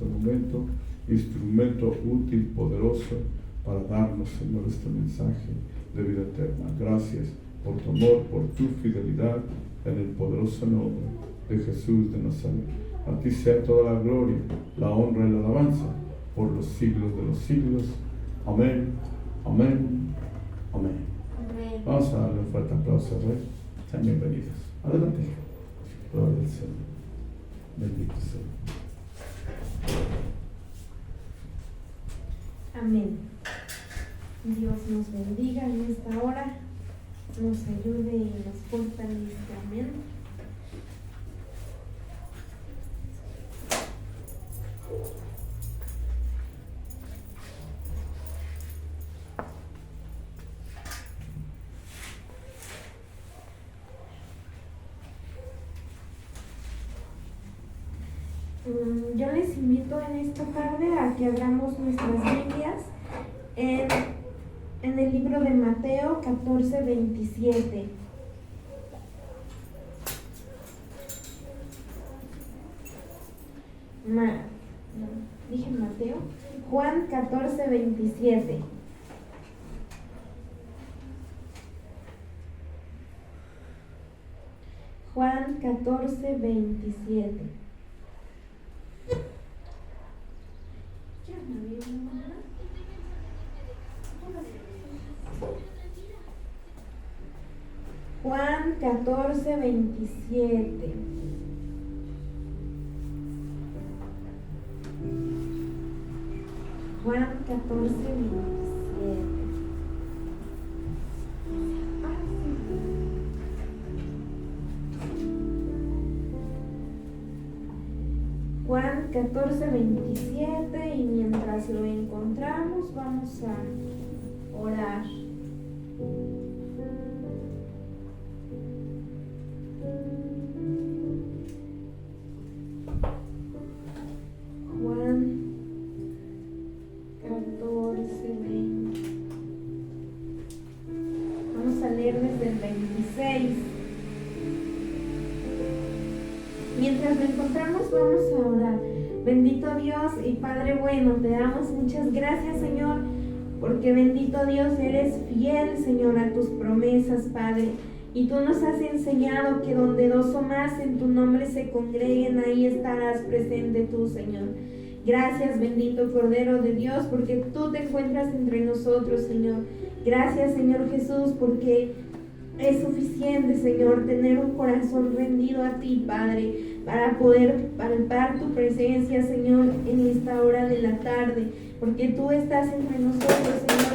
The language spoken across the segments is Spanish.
este momento, instrumento útil, poderoso, para darnos, Señor, este mensaje de vida eterna. Gracias por tu amor, por tu fidelidad, en el poderoso nombre de Jesús de Nazaret. A ti sea toda la gloria, la honra y la alabanza por los siglos de los siglos. Amén, amén, amén. Amén. Vamos a darle un fuerte aplauso al Rey. Sean bienvenidos. Adelante. Gloria al Señor. Bendito sea. Amén. Dios nos bendiga en esta hora, nos ayude y nos fortalezca. Amén. Yo les invito en esta tarde a que abramos nuestras Biblias en el libro de Mateo 14:27. Dije Mateo. Juan 14:27. Juan 14:27. Juan 14:27. Juan 14:27. Juan 14:27, y mientras lo encontramos vamos a orar. Juan 14:20. Vamos a leer desde el 26. Mientras lo encontramos, vamos a orar. Bendito Dios y Padre bueno, te damos muchas gracias, Señor, porque bendito Dios, eres fiel, Señor, a tus promesas, Padre. Y tú nos has enseñado que donde dos o más en tu nombre se congreguen, ahí estarás presente tú, Señor. Gracias, bendito Cordero de Dios, porque tú te encuentras entre nosotros, Señor. Gracias, Señor Jesús, porque es suficiente, Señor, tener un corazón rendido a ti, Padre, para poder palpar tu presencia, Señor, en esta hora de la tarde, porque tú estás entre nosotros, Señor.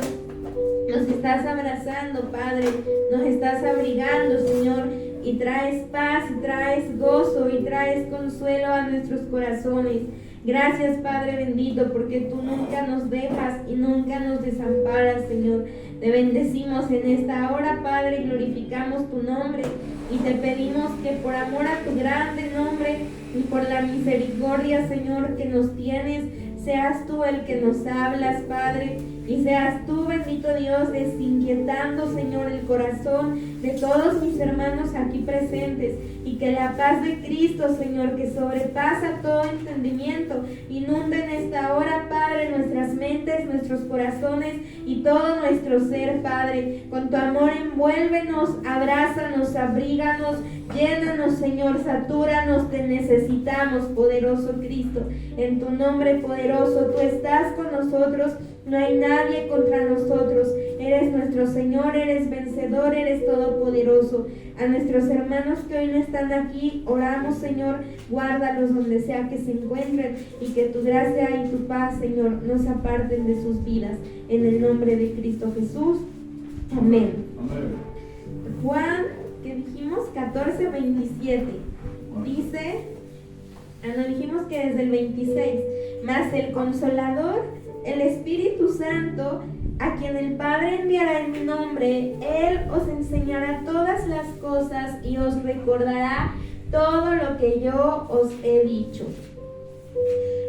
Nos estás abrazando, Padre, nos estás abrigando, Señor, y traes paz, y traes gozo, y traes consuelo a nuestros corazones. Gracias, Padre bendito, porque tú nunca nos dejas y nunca nos desamparas, Señor. Te bendecimos en esta hora, Padre, glorificamos tu nombre y te pedimos que por amor a tu grande nombre y por la misericordia, Señor, que nos tienes, seas tú el que nos hablas, Padre, y seas tú, bendito Dios, desinquietando, Señor, el corazón de todos mis hermanos aquí presentes, y que la paz de Cristo, Señor, que sobrepasa todo entendimiento, inunde en esta hora, Padre, nuestras mentes, nuestros corazones y todo nuestro ser, Padre. Con tu amor envuélvenos, abrázanos, abríganos, llénanos, Señor, satúranos, te necesitamos, poderoso Cristo. En tu nombre poderoso, tú estás con nosotros, no hay nadie contra nosotros. Eres nuestro Señor, eres vencedor, eres todopoderoso. A nuestros hermanos que hoy no están aquí, oramos, Señor, guárdalos donde sea que se encuentren, y que tu gracia y tu paz, Señor, no se aparten de sus vidas. En el nombre de Cristo Jesús. Amén. Amén. Juan, ¿qué dijimos? 14:27. Dice, dijimos que desde el 26, mas el Consolador, el Espíritu Santo, a quien el Padre enviará en mi nombre, Él os enseñará todas las cosas y os recordará todo lo que yo os he dicho.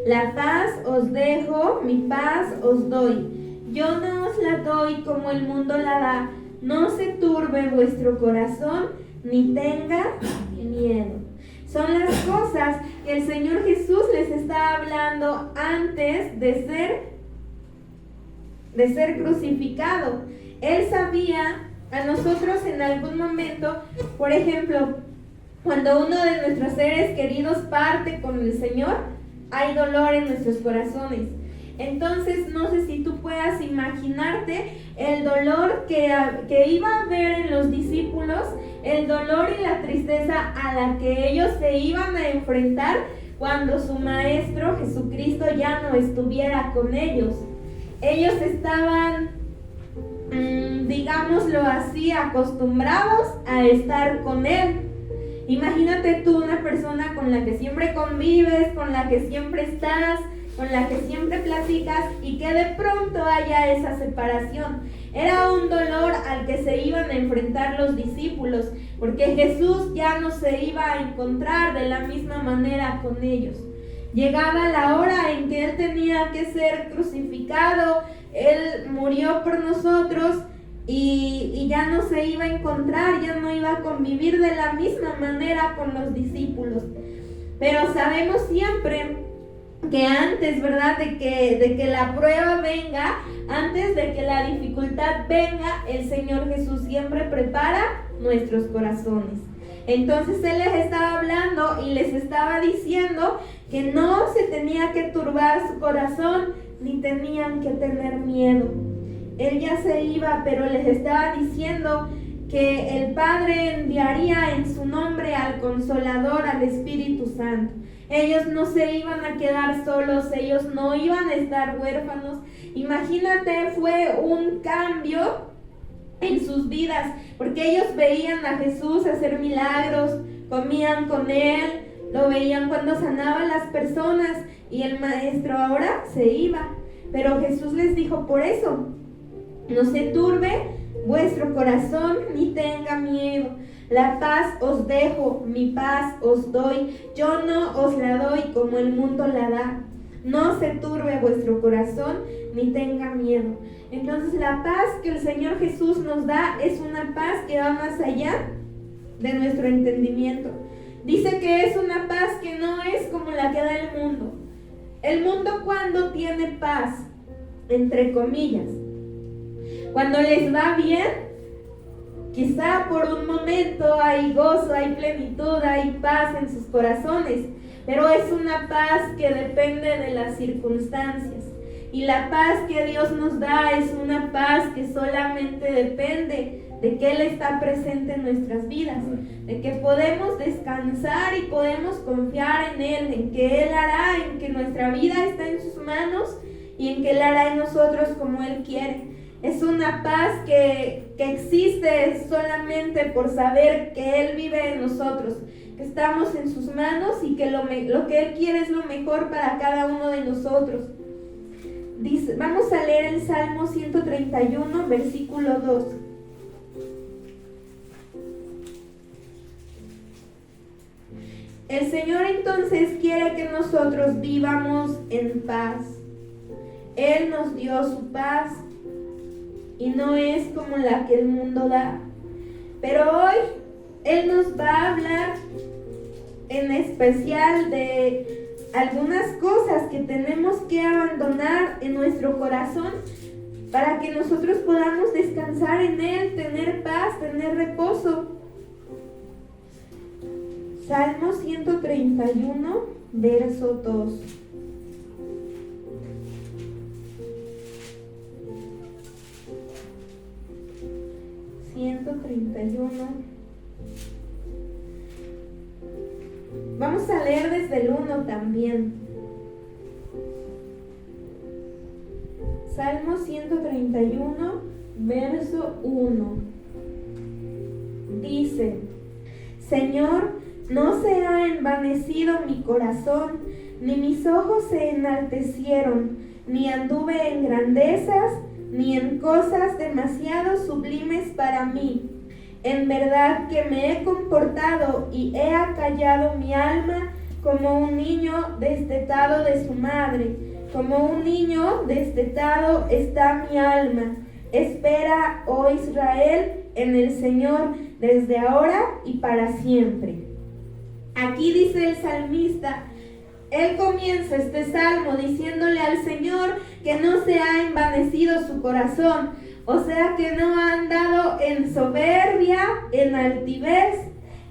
La paz os dejo, mi paz os doy. Yo no os la doy como el mundo la da. No se turbe vuestro corazón, ni tenga miedo. Son las cosas que el Señor Jesús les está hablando antes de ser crucificado. Él sabía a nosotros en algún momento, por ejemplo, cuando uno de nuestros seres queridos parte con el Señor, hay dolor en nuestros corazones. Entonces, no sé si tú puedas imaginarte el dolor que iba a haber en los discípulos, el dolor y la tristeza a la que ellos se iban a enfrentar cuando su Maestro Jesucristo ya no estuviera con ellos. Ellos estaban, digámoslo así, acostumbrados a estar con Él. Imagínate tú una persona con la que siempre convives, con la que siempre estás, con la que siempre platicas y que de pronto haya esa separación. Era un dolor al que se iban a enfrentar los discípulos, porque Jesús ya no se iba a encontrar de la misma manera con ellos. Llegaba la hora en que Él tenía que ser crucificado, Él murió por nosotros y ya no se iba a encontrar, ya no iba a convivir de la misma manera con los discípulos. Pero sabemos siempre que antes, ¿verdad?, de que la prueba venga, antes de que la dificultad venga, el Señor Jesús siempre prepara nuestros corazones. Entonces Él les estaba hablando y les estaba diciendo que no se tenía que turbar su corazón, ni tenían que tener miedo. Él ya se iba, pero les estaba diciendo que el Padre enviaría en su nombre al Consolador, al Espíritu Santo. Ellos no se iban a quedar solos, ellos no iban a estar huérfanos. Imagínate, fue un cambio en sus vidas, porque ellos veían a Jesús hacer milagros, comían con Él, lo veían cuando sanaba a las personas y el Maestro ahora se iba. Pero Jesús les dijo, por eso, no se turbe vuestro corazón ni tenga miedo. La paz os dejo, mi paz os doy. Yo no os la doy como el mundo la da. No se turbe vuestro corazón ni tenga miedo. Entonces la paz que el Señor Jesús nos da es una paz que va más allá de nuestro entendimiento. Dice que es una paz que no es como la que da el mundo. El mundo, cuando tiene paz, entre comillas, cuando les va bien, quizá por un momento hay gozo, hay plenitud, hay paz en sus corazones, pero es una paz que depende de las circunstancias. Y la paz que Dios nos da es una paz que solamente depende de que Él está presente en nuestras vidas, de que podemos descansar y podemos confiar en Él, en que Él hará, en que nuestra vida está en sus manos y en que Él hará en nosotros como Él quiere. Es una paz que existe solamente por saber que Él vive en nosotros, que estamos en sus manos y que lo que Él quiere es lo mejor para cada uno de nosotros. Dice, vamos a leer el Salmo 131, versículo 2. El Señor entonces quiere que nosotros vivamos en paz. Él nos dio su paz y no es como la que el mundo da. Pero hoy Él nos va a hablar en especial de algunas cosas que tenemos que abandonar en nuestro corazón para que nosotros podamos descansar en Él, tener paz, tener reposo. Salmo 131, verso 2. Vamos a leer desde el 1 también. Salmo 131, verso 1. Dice: Señor, no se ha envanecido mi corazón, ni mis ojos se enaltecieron, ni anduve en grandezas, ni en cosas demasiado sublimes para mí. En verdad que me he comportado y he acallado mi alma como un niño destetado de su madre. Como un niño destetado está mi alma. Espera, oh Israel, en el Señor, desde ahora y para siempre. Aquí dice el salmista, él comienza este salmo diciéndole al Señor que no se ha envanecido su corazón, o sea que no ha andado en soberbia, en altivez.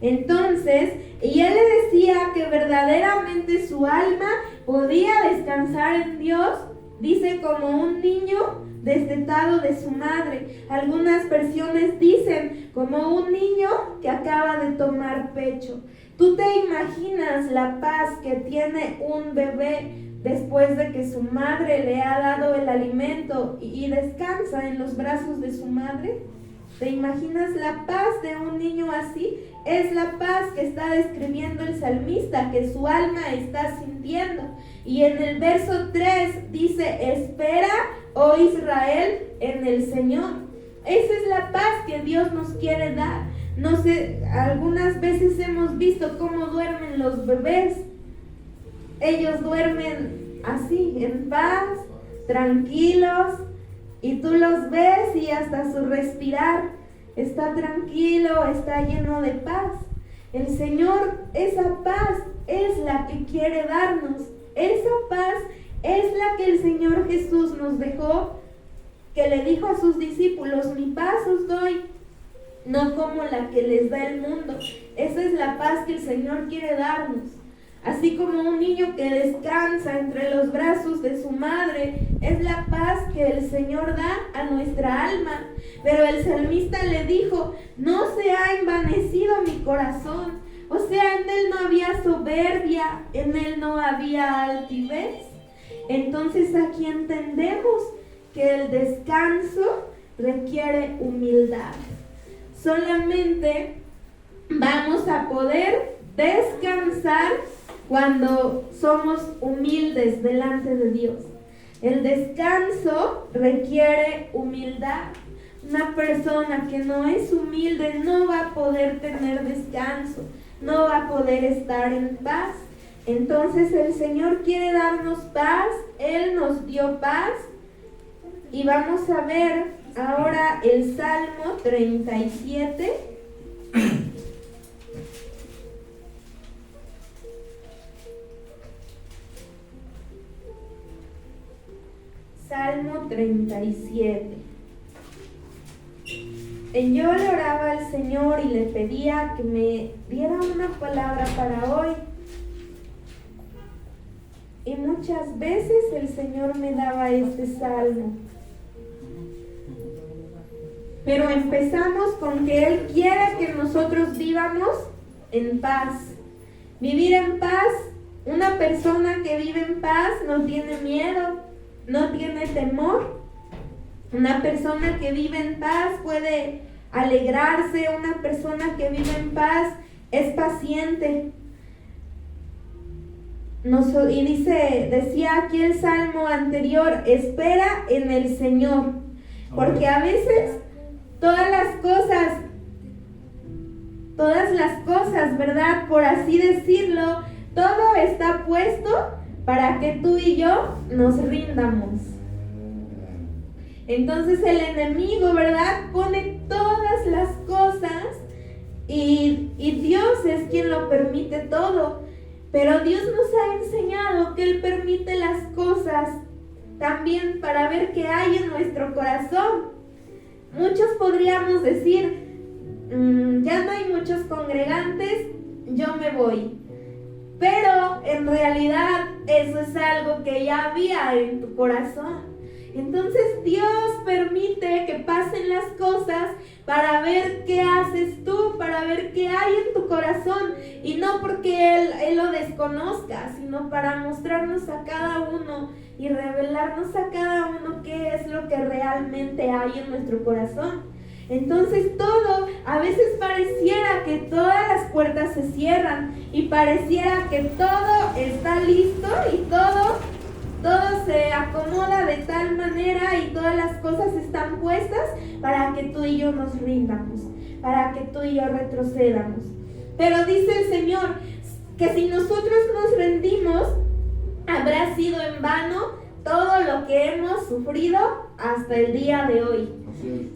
Entonces, y él le decía que verdaderamente su alma podía descansar en Dios, dice como un niño destetado de su madre. Algunas versiones dicen como un niño que acaba de tomar pecho. ¿Tú te imaginas la paz que tiene un bebé después de que su madre le ha dado el alimento y descansa en los brazos de su madre? ¿Te imaginas la paz de un niño así? Es la paz que está describiendo el salmista, que su alma está sintiendo. Y en el verso 3 dice, espera, oh Israel, en el Señor. Esa es la paz que Dios nos quiere dar. No sé, algunas veces hemos visto cómo duermen los bebés. Ellos duermen así, en paz, tranquilos, y tú los ves y hasta su respirar está tranquilo, está lleno de paz. El Señor, esa paz es la que quiere darnos. Esa paz es la que el Señor Jesús nos dejó, que le dijo a sus discípulos, mi paz os doy, no como la que les da el mundo. Esa es la paz que el Señor quiere darnos. Así como un niño que descansa entre los brazos de su madre, es la paz que el Señor da a nuestra alma. Pero el salmista le dijo, no se ha envanecido mi corazón. O sea, en él no había soberbia, en él no había altivez. Entonces aquí entendemos que el descanso requiere humildad. Solamente vamos a poder descansar cuando somos humildes delante de Dios. El descanso requiere humildad. Una persona que no es humilde no va a poder tener descanso, no va a poder estar en paz. Entonces el Señor quiere darnos paz, Él nos dio paz. Y vamos a ver ahora el Salmo 37. Salmo 37. Yo le oraba al Señor y le pedía que me diera una palabra para hoy. Y muchas veces el Señor me daba este salmo. Pero empezamos con que Él quiere que nosotros vivamos en paz. Vivir en paz, una persona que vive en paz no tiene miedo, no tiene temor. Una persona que vive en paz puede alegrarse, una persona que vive en paz es paciente. Y decía aquí el salmo anterior, espera en el Señor. Porque a veces todas las cosas, ¿verdad? Por así decirlo, todo está puesto para que tú y yo nos rindamos. Entonces el enemigo, ¿verdad? Pone todas las cosas y Dios es quien lo permite todo. Pero Dios nos ha enseñado que Él permite las cosas también para ver qué hay en nuestro corazón. Muchos podríamos decir, ya no hay muchos congregantes, yo me voy. Pero en realidad eso es algo que ya había en tu corazón. Entonces Dios permite que pasen las cosas para ver qué haces tú, para ver qué hay en tu corazón. Y no porque Él lo desconozca, sino para mostrarnos a cada uno y revelarnos a cada uno qué es lo que realmente hay en nuestro corazón. Entonces todo, a veces pareciera que todas las puertas se cierran y pareciera que todo está listo y todo se acomoda de tal manera y todas las cosas están puestas para que tú y yo nos rindamos, para que tú y yo retrocedamos. Pero dice el Señor que si nosotros nos rendimos, habrá sido en vano todo lo que hemos sufrido hasta el día de hoy.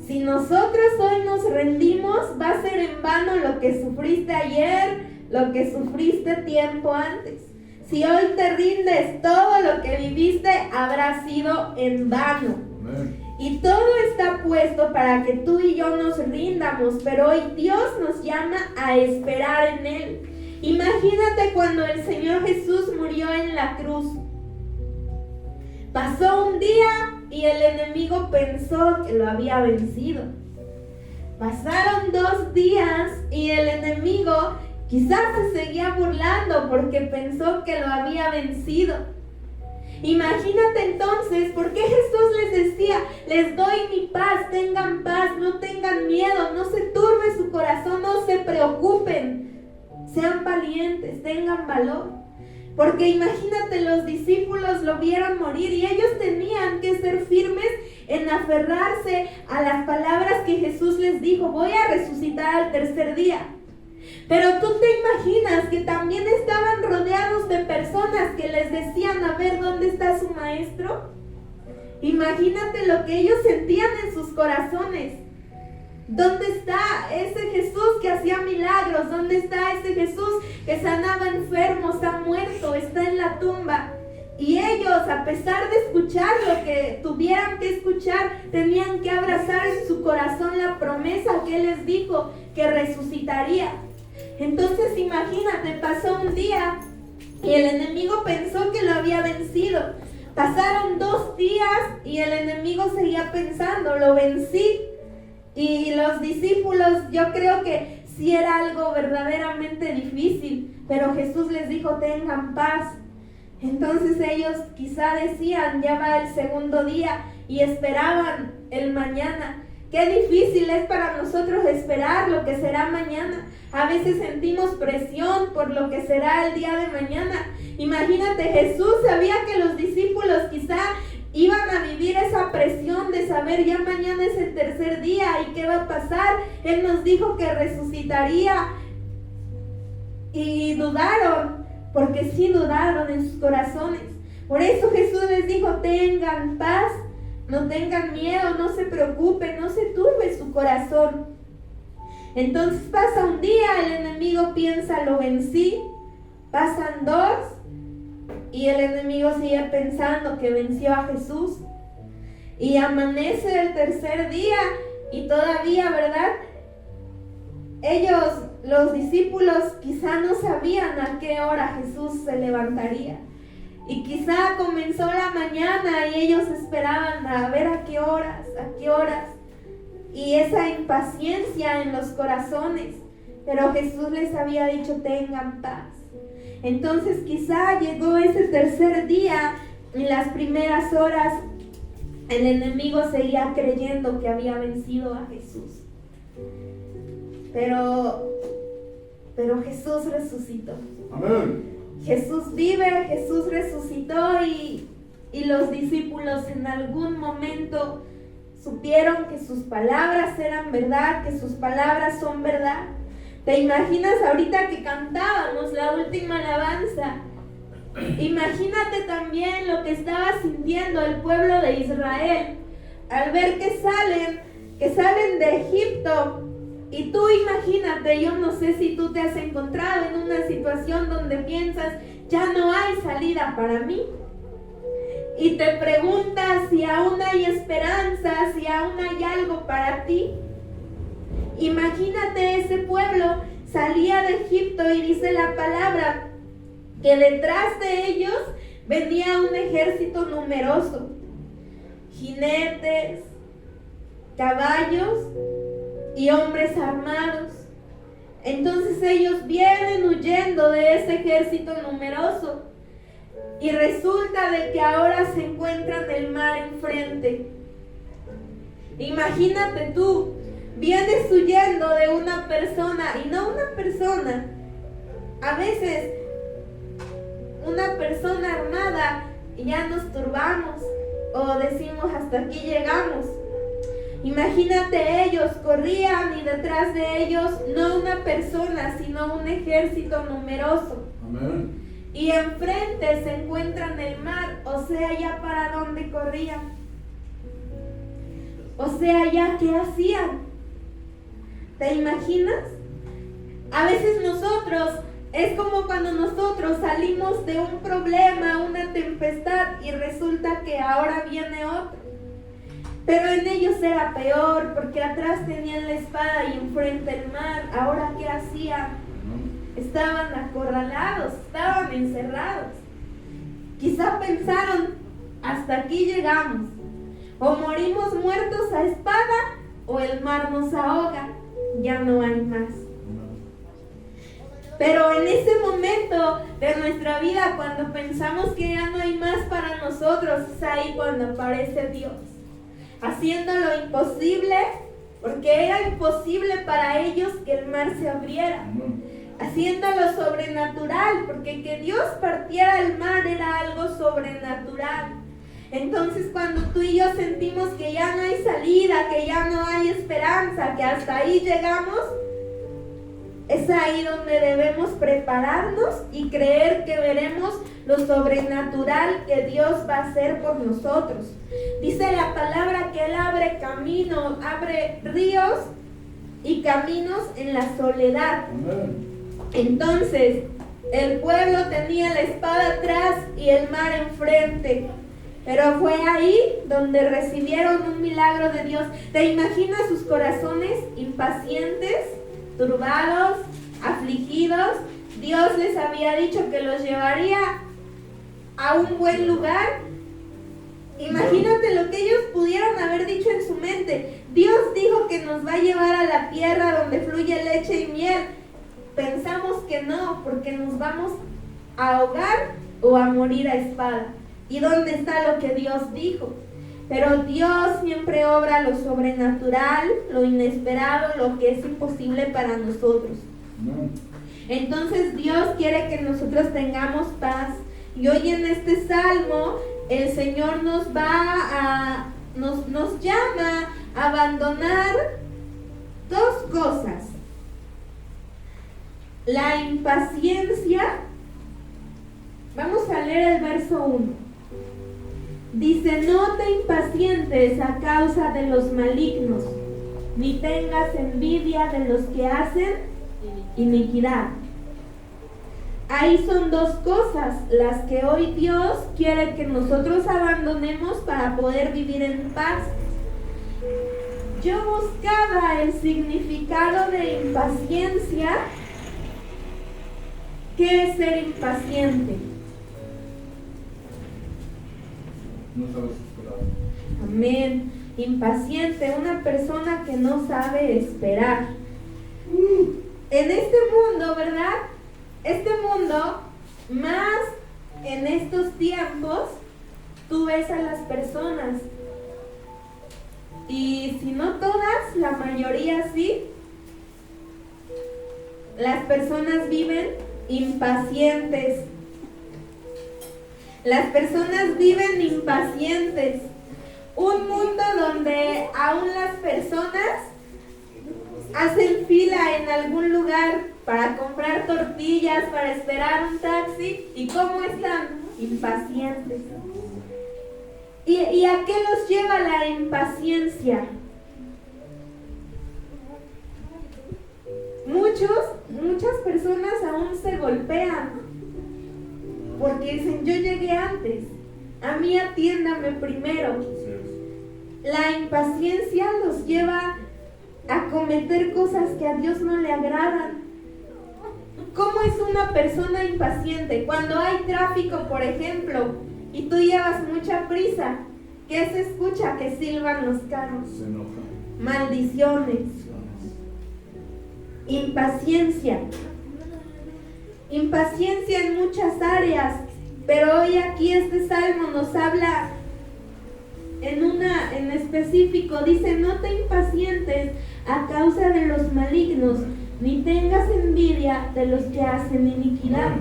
Si nosotros hoy nos rendimos, va a ser en vano lo que sufriste ayer, lo que sufriste tiempo antes. Si hoy te rindes, todo lo que viviste habrá sido en vano. Amén. Y todo está puesto para que tú y yo nos rindamos, pero hoy Dios nos llama a esperar en Él. Imagínate cuando el Señor Jesús murió en la cruz. Pasó un día y el enemigo pensó que lo había vencido. Pasaron 2 días y el enemigo quizás se seguía burlando porque pensó que lo había vencido. Imagínate entonces, ¿por qué Jesús les decía: les doy mi paz, tengan paz, no tengan miedo, no se turbe su corazón, no se preocupen, sean valientes, tengan valor? Porque imagínate, los discípulos lo vieron morir y ellos tenían que ser firmes en aferrarse a las palabras que Jesús les dijo: voy a resucitar al 3er día. Pero tú te imaginas que también estaban rodeados de personas que les decían: a ver, ¿dónde está su maestro? Imagínate lo que ellos sentían en sus corazones. ¿Dónde está ese Jesús que hacía milagros? ¿Dónde está ese Jesús que sanaba enfermos, ha muerto, está en la tumba? Y ellos, a pesar de escuchar lo que tuvieran que escuchar, tenían que abrazar en su corazón la promesa que Él les dijo, que resucitaría. Entonces imagínate, pasó un día y el enemigo pensó que lo había vencido. Pasaron 2 días y el enemigo seguía pensando: lo vencí. Y los discípulos, yo creo que sí era algo verdaderamente difícil, pero Jesús les dijo: tengan paz. Entonces ellos quizá decían: ya va el 2.º día, y esperaban el mañana. Qué difícil es para nosotros esperar lo que será mañana. A veces sentimos presión por lo que será el día de mañana. Imagínate, Jesús sabía que los discípulos quizá iban a vivir esa presión de saber: ya mañana es el 3er día y qué va a pasar. Él nos dijo que resucitaría. Y dudaron, porque sí dudaron en sus corazones. Por eso Jesús les dijo: tengan paz, no tengan miedo, no se preocupen, no se turbe su corazón. Entonces pasa un día, el enemigo piensa: lo vencí. Pasan 2 y el enemigo sigue pensando que venció a Jesús. Y amanece el 3er día y todavía, ¿verdad? Ellos, los discípulos, quizá no sabían a qué hora Jesús se levantaría. Y quizá comenzó la mañana y ellos esperaban a ver a qué horas. Y esa impaciencia en los corazones. Pero Jesús les había dicho: tengan paz. Entonces quizá llegó ese 3er día, en las primeras horas el enemigo seguía creyendo que había vencido a Jesús. Pero Jesús resucitó. Amén. Jesús vive, Jesús resucitó y los discípulos en algún momento supieron que sus palabras eran verdad, que sus palabras son verdad. ¿Te imaginas ahorita que cantábamos la última alabanza? Imagínate también lo que estaba sintiendo el pueblo de Israel al ver que salen de Egipto. Y tú imagínate, yo no sé si tú te has encontrado en una situación donde piensas: ya no hay salida para mí. Y te preguntas si aún hay esperanza, si aún hay algo para ti. Imagínate, ese pueblo salía de Egipto y dice la palabra que detrás de ellos venía un ejército numeroso, jinetes, caballos y hombres armados. Entonces ellos vienen huyendo de ese ejército numeroso y resulta de que ahora se encuentran el mar enfrente. Imagínate tú, vienes huyendo de una persona, y no una persona, a veces una persona armada y ya nos turbamos o decimos: hasta aquí llegamos. Imagínate, ellos corrían y detrás de ellos no una persona, sino un ejército numeroso. Amén. Y enfrente se encuentran el mar, o sea, ya para dónde corrían. O sea, ya qué hacían. ¿Te imaginas? A veces nosotros Es como cuando nosotros salimos de un problema, una tempestad, y resulta que ahora viene otro. Pero en ellos era peor, porque atrás tenían la espada y enfrente el mar. Ahora, ¿qué hacían? Estaban acorralados, estaban encerrados. Quizá pensaron, hasta aquí llegamos. O morimos muertos a espada, o el mar nos ahoga. Ya no hay más. Pero en ese momento de nuestra vida, cuando pensamos que ya no hay más para nosotros, es ahí cuando aparece Dios, haciendo lo imposible, porque era imposible para ellos que el mar se abriera, haciendo lo sobrenatural, porque que Dios partiera el mar era algo sobrenatural. Entonces, cuando tú y yo sentimos que ya no hay salida, que ya no hay esperanza, que hasta ahí llegamos, es ahí donde debemos prepararnos y creer que veremos lo sobrenatural que Dios va a hacer por nosotros. Dice la palabra que Él abre camino, abre ríos y caminos en la soledad. Entonces, el pueblo tenía la espada atrás y el mar enfrente. Pero fue ahí donde recibieron un milagro de Dios. ¿Te imaginas sus corazones impacientes, turbados, afligidos? Dios les había dicho que los llevaría a un buen lugar. Imagínate lo que ellos pudieron haber dicho en su mente. Dios dijo que nos va a llevar a la tierra donde fluye leche y miel. Pensamos que no, porque nos vamos a ahogar o a morir a espada. ¿Y dónde está lo que Dios dijo? Pero Dios siempre obra lo sobrenatural, lo inesperado, lo que es imposible para nosotros. Entonces Dios quiere que nosotros tengamos paz. Y hoy en este salmo el Señor nos llama a abandonar dos cosas. La impaciencia. Vamos a leer el verso 1. Dice: no te impacientes a causa de los malignos, ni tengas envidia de los que hacen iniquidad. Ahí son dos cosas las que hoy Dios quiere que nosotros abandonemos para poder vivir en paz. Yo buscaba el significado de impaciencia. ¿Qué es ser impaciente? No sabes esperar. Amén. Impaciente, una persona que no sabe esperar. En este mundo, ¿verdad? Este mundo, más en estos tiempos, tú ves a las personas, y si no todas, la mayoría sí, las personas viven impacientes. Las personas viven impacientes. Un mundo donde aún las personas hacen fila en algún lugar para comprar tortillas, para esperar un taxi. ¿Y cómo están? Impacientes. ¿Y a qué los lleva la impaciencia? Muchas personas aún se golpean porque dicen: yo llegué antes, a mí atiéndame primero. La impaciencia los lleva a cometer cosas que a Dios no le agradan. ¿Cómo es una persona impaciente? Cuando hay tráfico, por ejemplo, y tú llevas mucha prisa, ¿qué se escucha? Que silban los carros. Se enoja. Maldiciones. Impaciencia. Impaciencia en muchas áreas, pero hoy aquí este salmo nos habla en específico. Dice: no te impacientes a causa de los malignos, ni tengas envidia de los que hacen iniquidad.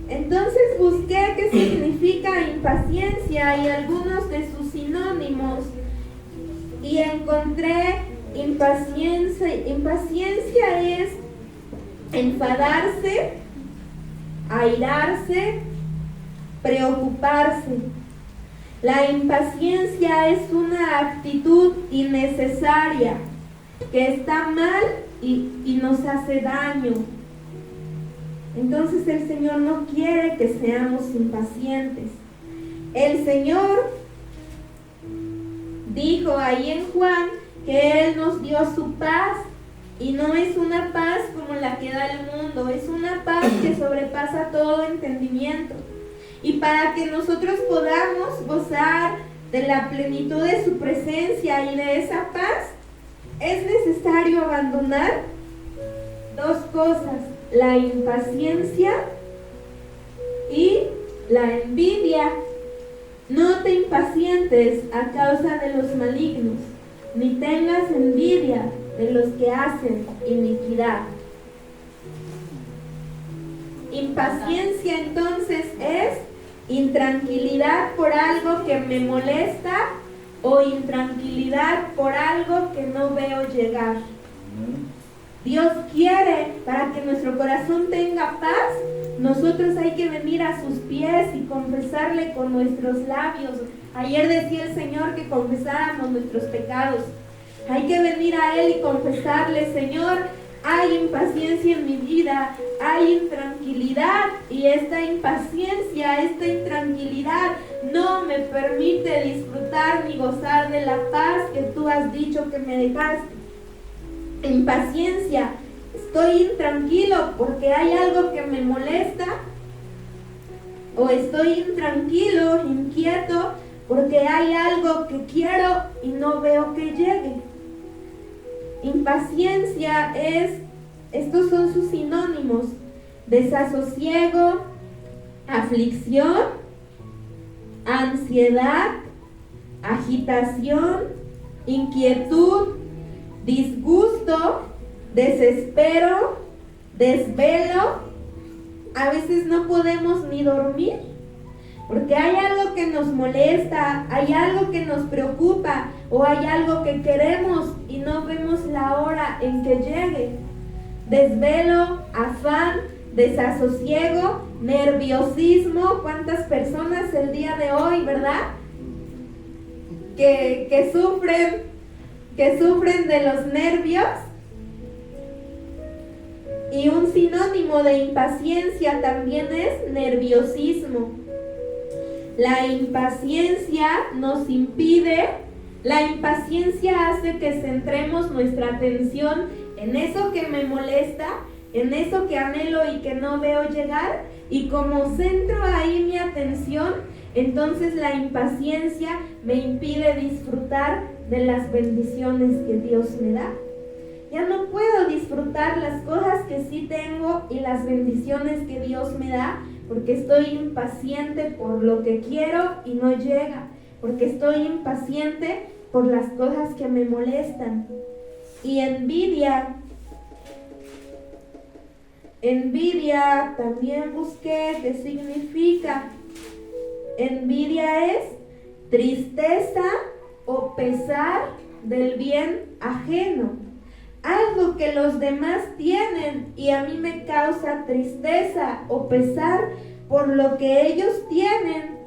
Entonces busqué qué significa impaciencia y algunos de sus sinónimos, y encontré impaciencia. Impaciencia es enfadarse, airarse, preocuparse. La impaciencia es una actitud innecesaria que está mal y nos hace daño. Entonces el Señor no quiere que seamos impacientes. El Señor dijo ahí en Juan que Él nos dio su paz, y no es una paz como la que da el mundo, es una paz que sobrepasa todo entendimiento. Y para que nosotros podamos gozar de la plenitud de su presencia y de esa paz, es necesario abandonar dos cosas: la impaciencia y la envidia. No te impacientes a causa de los malignos, ni tengas envidia de los que hacen iniquidad. Impaciencia entonces es intranquilidad por algo que me molesta o intranquilidad por algo que no veo llegar. Dios quiere, para que nuestro corazón tenga paz, nosotros hay que venir a sus pies y confesarle con nuestros labios. Ayer decía el Señor que confesáramos nuestros pecados. Hay que venir a Él y confesarle: Señor, hay impaciencia en mi vida, hay intranquilidad, y esta impaciencia, esta intranquilidad no me permite disfrutar ni gozar de la paz que tú has dicho que me dejaste. Impaciencia, estoy intranquilo porque hay algo que me molesta, o estoy intranquilo, inquieto porque hay algo que quiero y no veo que llegue. Impaciencia estos son sus sinónimos: desasosiego, aflicción, ansiedad, agitación, inquietud, disgusto, desespero, desvelo. A veces no podemos ni dormir porque hay algo que nos molesta, hay algo que nos preocupa, o hay algo que queremos y no vemos la hora en que llegue. Desvelo, afán, desasosiego, nerviosismo. ¿Cuántas personas el día de hoy, verdad? Que sufren de los nervios. Y un sinónimo de impaciencia también es nerviosismo. La impaciencia nos impide, la impaciencia hace que centremos nuestra atención en eso que me molesta, en eso que anhelo y que no veo llegar, y como centro ahí mi atención, entonces la impaciencia me impide disfrutar de las bendiciones que Dios me da. Ya no puedo disfrutar las cosas que sí tengo y las bendiciones que Dios me da, porque estoy impaciente por lo que quiero y no llega, porque estoy impaciente por las cosas que me molestan. Y envidia también busqué qué significa. Envidia es tristeza o pesar del bien ajeno. Algo que los demás tienen y a mí me causa tristeza o pesar por lo que ellos tienen,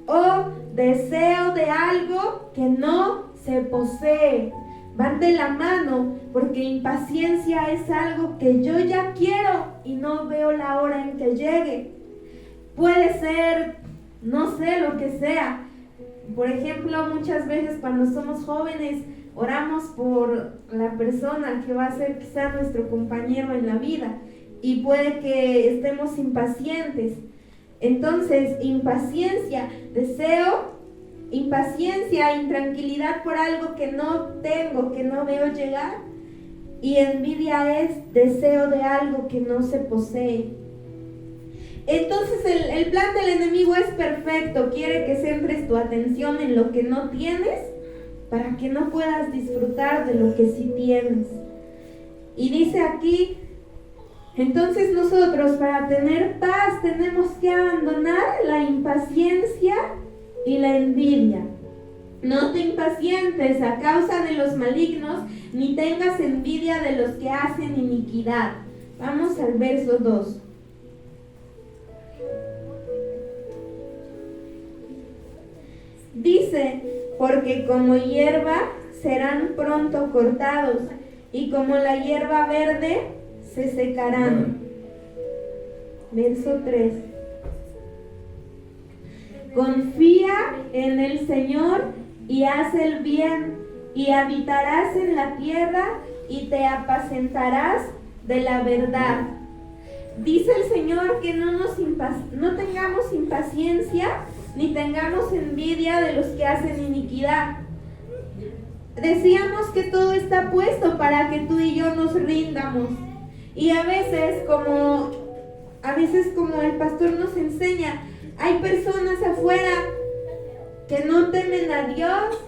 o deseo de algo que no se posee. Van de la mano, porque impaciencia es algo que yo ya quiero y no veo la hora en que llegue. Puede ser, no sé, lo que sea. Por ejemplo, muchas veces cuando somos jóvenes oramos por la persona que va a ser quizá nuestro compañero en la vida, y puede que estemos impacientes. Entonces, impaciencia, deseo, impaciencia, intranquilidad por algo que no tengo, que no veo llegar. Y envidia es deseo de algo que no se posee. Entonces el plan del enemigo es perfecto. Quiere que centres tu atención en lo que no tienes, para que no puedas disfrutar de lo que sí tienes. Y dice aquí, entonces nosotros para tener paz tenemos que abandonar la impaciencia y la envidia. No te impacientes a causa de los malignos, ni tengas envidia de los que hacen iniquidad. Vamos al verso 2. Dice: porque como hierba serán pronto cortados, y como la hierba verde se secarán. verso 3. Confía en el Señor y haz el bien, y habitarás en la tierra y te apacentarás de la verdad. Dice el Señor que no tengamos impaciencia ni tengamos envidia de los que hacen iniquidad. Decíamos que todo está puesto para que tú y yo nos rindamos. Y a veces como el pastor nos enseña, hay personas afuera que no temen a Dios,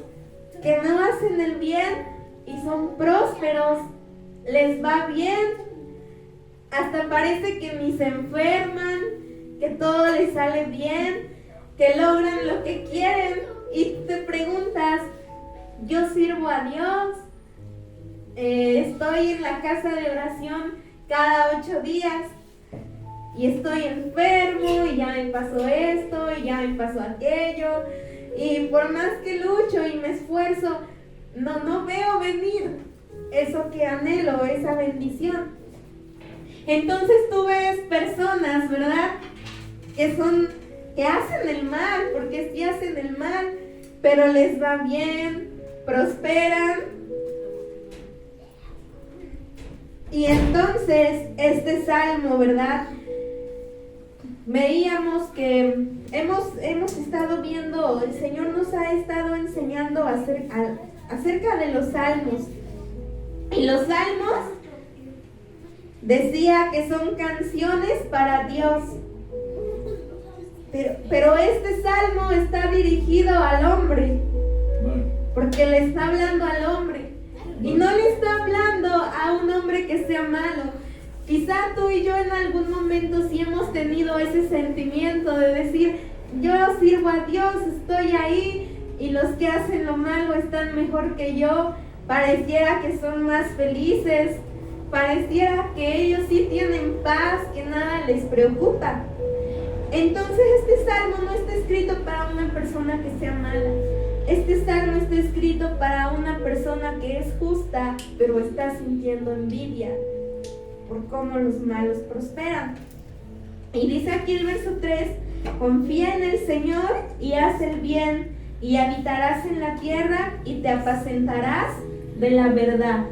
que no hacen el bien y son prósperos, les va bien, hasta parece que ni se enferman, que todo les sale bien, que logran lo que quieren, y te preguntas, yo sirvo a Dios, estoy en la casa de oración cada 8 días y estoy enfermo y ya me pasó esto y ya me pasó aquello, y por más que lucho y me esfuerzo, no veo venir eso que anhelo, esa bendición. Entonces tú ves personas, ¿verdad?, que hacen el mal, porque sí hacen el mal, pero les va bien, prosperan. Y entonces este salmo, ¿verdad?, veíamos que hemos estado viendo, el Señor nos ha estado enseñando acerca de los salmos. Y los salmos decía que son canciones para Dios. Pero este salmo está dirigido al hombre, porque le está hablando al hombre. Y no le está hablando a un hombre que sea malo. Quizá tú y yo en algún momento sí hemos tenido ese sentimiento de decir, yo sirvo a Dios, estoy ahí, y los que hacen lo malo están mejor que yo. Pareciera que son más felices, pareciera que ellos sí tienen paz, que nada les preocupa. Entonces este salmo no está escrito para una persona que sea mala. Este salmo está escrito para una persona que es justa, pero está sintiendo envidia por cómo los malos prosperan. Y dice aquí el verso 3, confía en el Señor y haz el bien, y habitarás en la tierra y te apacentarás de la verdad.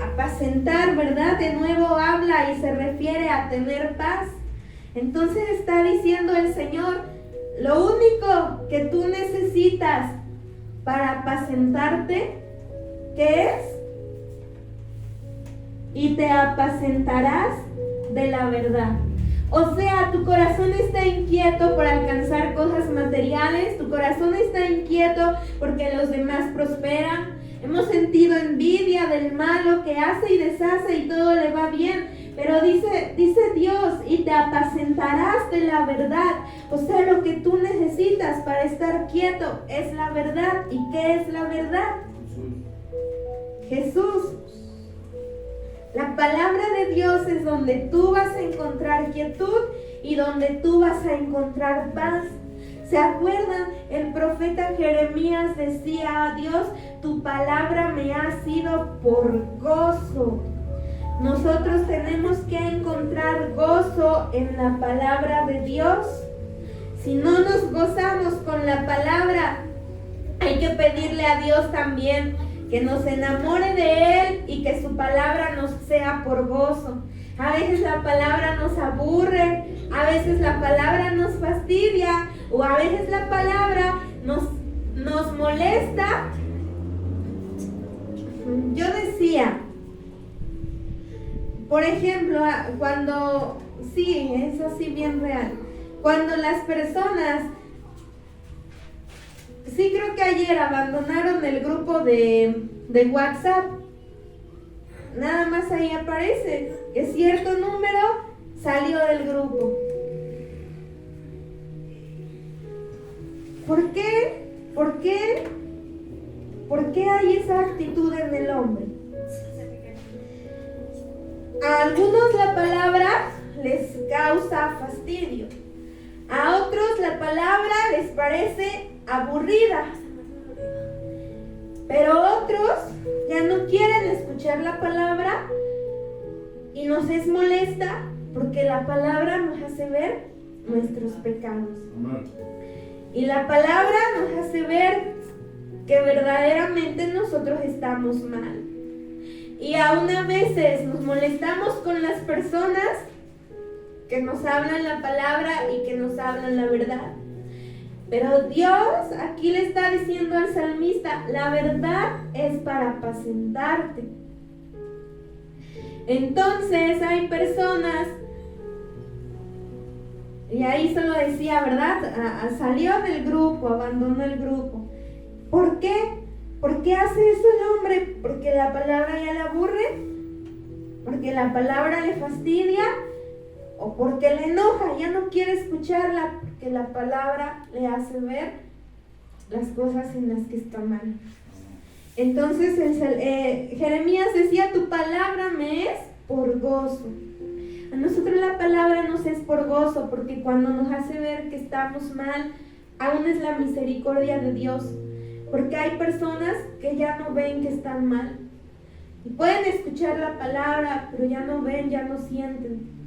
Apacentar, ¿verdad?, de nuevo habla y se refiere a tener paz. Entonces está diciendo el Señor, lo único que tú necesitas para apacentarte, ¿qué es? Y te apacentarás de la verdad. O sea, tu corazón está inquieto por alcanzar cosas materiales, tu corazón está inquieto porque los demás prosperan. Hemos sentido envidia del malo que hace y deshace y todo le va bien. Pero dice Dios, y te apacentarás de la verdad. O sea, lo que tú necesitas para estar quieto es la verdad. ¿Y qué es la verdad? Jesús. La palabra de Dios es donde tú vas a encontrar quietud y donde tú vas a encontrar paz. ¿Se acuerdan? El profeta Jeremías decía a Dios, tu palabra me ha sido por gozo. Nosotros tenemos que encontrar gozo en la palabra de Dios. Si no nos gozamos con la palabra, hay que pedirle a Dios también que nos enamore de Él y que su palabra nos sea por gozo. A veces la palabra nos aburre, a veces la palabra nos fastidia, o a veces la palabra nos molesta. Yo decía, por ejemplo, cuando, sí, es así bien real, cuando las personas, sí creo que ayer abandonaron el grupo de WhatsApp, nada más ahí aparece que cierto número salió del grupo. ¿Por qué? ¿Por qué? ¿Por qué hay esa actitud en el hombre? A algunos la palabra les causa fastidio. A otros la palabra les parece aburrida. Pero otros ya no quieren escuchar la palabra y nos es molesta porque la palabra nos hace ver nuestros pecados. Y la palabra nos hace ver que verdaderamente nosotros estamos mal. Y aún a veces nos molestamos con las personas que nos hablan la palabra y que nos hablan la verdad. Pero Dios aquí le está diciendo al salmista, la verdad es para apacentarte. Entonces hay personas, y ahí solo decía, ¿verdad? Salió del grupo, abandonó el grupo. ¿Por qué? ¿Por qué hace eso el hombre? ¿Porque la palabra ya le aburre? ¿Porque la palabra le fastidia? ¿O porque le enoja? Ya no quiere escucharla, porque la palabra le hace ver las cosas en las que está mal. Entonces Jeremías decía, tu palabra me es por gozo. A nosotros la palabra nos es por gozo, porque cuando nos hace ver que estamos mal, aún es la misericordia de Dios. Porque hay personas que ya no ven que están mal. Y pueden escuchar la palabra, pero ya no ven, ya no sienten.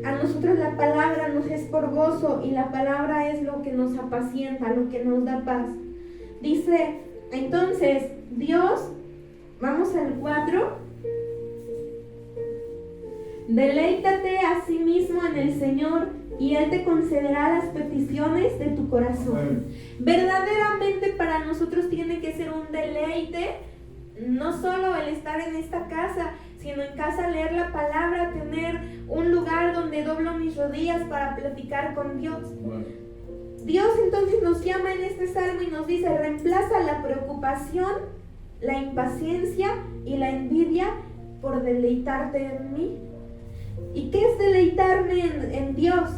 A nosotros la palabra nos es por gozo y la palabra es lo que nos apacienta, lo que nos da paz. Dice, entonces, Dios, vamos al 4. Deleítate a sí mismo en el Señor y Él te concederá las peticiones de tu corazón. Verdaderamente para nosotros tiene que ser un deleite, no solo el estar en esta casa, sino en casa leer la palabra, tener un lugar donde doblo mis rodillas para platicar con Dios. Dios entonces nos llama en este salmo y nos dice, reemplaza la preocupación, la impaciencia y la envidia por deleitarte en mí. ¿Y qué es deleitarme en Dios?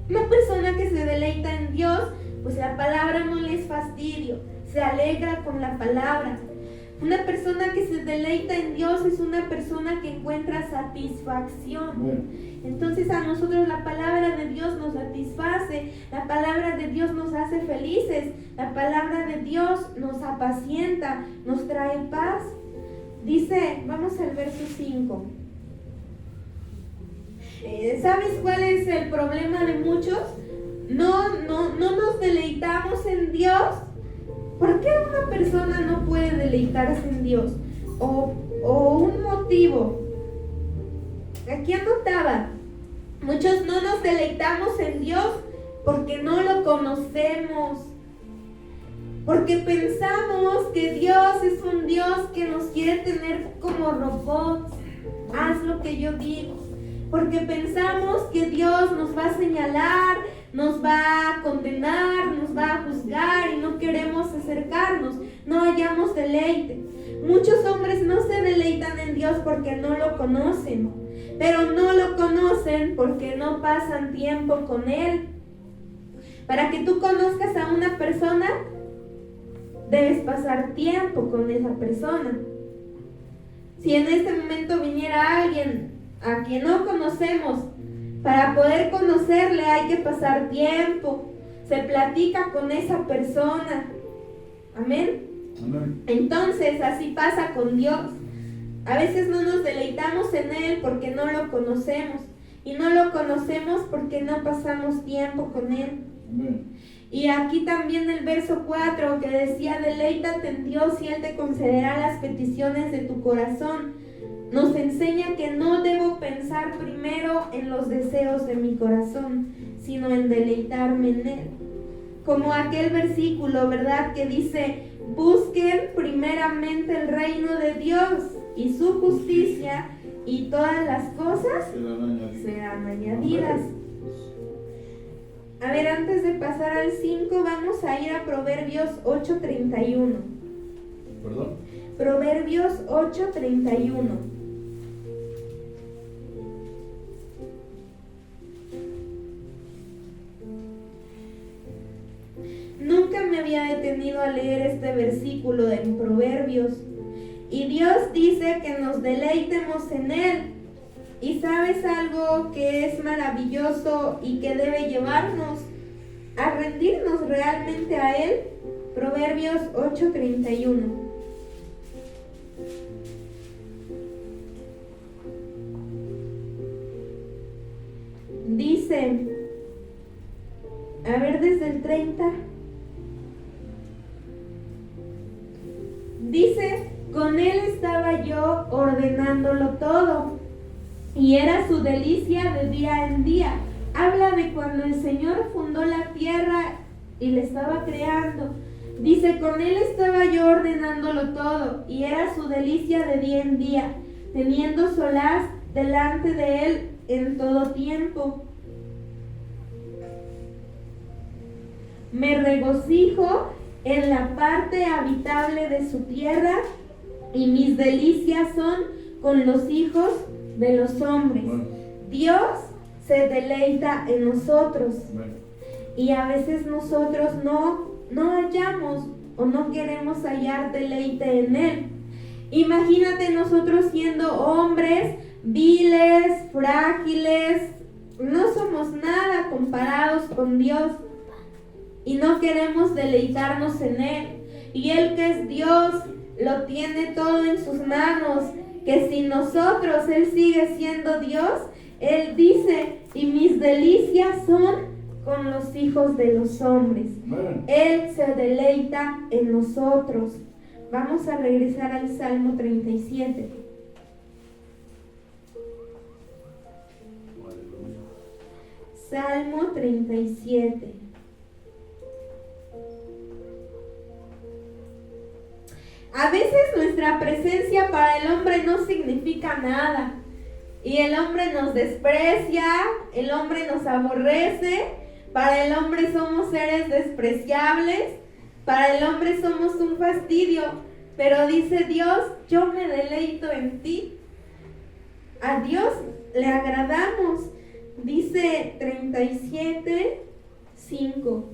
Una persona que se deleita en Dios, pues la palabra no le es fastidio, se alegra con la palabra. Una persona que se deleita en Dios es una persona que encuentra satisfacción. Entonces a nosotros la palabra de Dios nos satisface, la palabra de Dios nos hace felices, la palabra de Dios nos apacienta, nos trae paz. Dice, vamos al verso 5. ¿Sabes cuál es el problema de muchos? No nos deleitamos en Dios. ¿Por qué una persona no puede deleitarse en Dios? O un motivo. Aquí anotaba, muchos no nos deleitamos en Dios porque no lo conocemos. Porque pensamos que Dios es un Dios que nos quiere tener como robots. Haz lo que yo digo. Porque pensamos que Dios nos va a señalar, nos va a condenar, nos va a juzgar y no queremos acercarnos, no hallamos deleite. Muchos hombres no se deleitan en Dios porque no lo conocen, pero no lo conocen porque no pasan tiempo con Él. Para que tú conozcas a una persona, debes pasar tiempo con esa persona. Si en este momento viniera alguien a quien no conocemos, para poder conocerle hay que pasar tiempo, se platica con esa persona. Amén. Amén. Entonces así pasa con Dios. A veces no nos deleitamos en Él porque no lo conocemos, y no lo conocemos porque no pasamos tiempo con Él. Amén. Y aquí también el verso 4 que decía, deleítate en Dios y Él te concederá las peticiones de tu corazón. Nos enseña que no debo pensar primero en los deseos de mi corazón, sino en deleitarme en Él. Como aquel versículo, ¿verdad? Que dice, busquen primeramente el reino de Dios y su justicia, y todas las cosas serán añadidas. A ver, antes de pasar al 5, vamos a ir a Proverbios 8:31. ¿Perdón? Proverbios 8:31. Nunca me había detenido a leer este versículo en Proverbios. Y Dios dice que nos deleitemos en Él. ¿Y sabes algo que es maravilloso y que debe llevarnos a rendirnos realmente a Él? Proverbios 8:31. dice, a ver, desde el 30, dice, con él estaba yo ordenándolo todo, y era su delicia de día en día. Habla de cuando el Señor fundó la tierra y le estaba creando. Dice, con él estaba yo ordenándolo todo, y era su delicia de día en día, teniendo solaz delante de él en todo tiempo. Me regocijo en la parte habitable de su tierra, y mis delicias son con los hijos de los hombres. Dios se deleita en nosotros, y a veces nosotros no hallamos o no queremos hallar deleite en Él. Imagínate nosotros siendo hombres viles, frágiles, no somos nada comparados con Dios, y no queremos deleitarnos en Él. Y Él, que es Dios, lo tiene todo en sus manos, que sin nosotros Él sigue siendo Dios. Él dice, y mis delicias son con los hijos de los hombres. Él se deleita en nosotros. Vamos a regresar al Salmo 37. Salmo 37. A veces nuestra presencia para el hombre no significa nada, y el hombre nos desprecia, el hombre nos aborrece. Para el hombre somos seres despreciables, para el hombre somos un fastidio, pero dice Dios, yo me deleito en ti. A Dios le agradamos. Dice 37:5.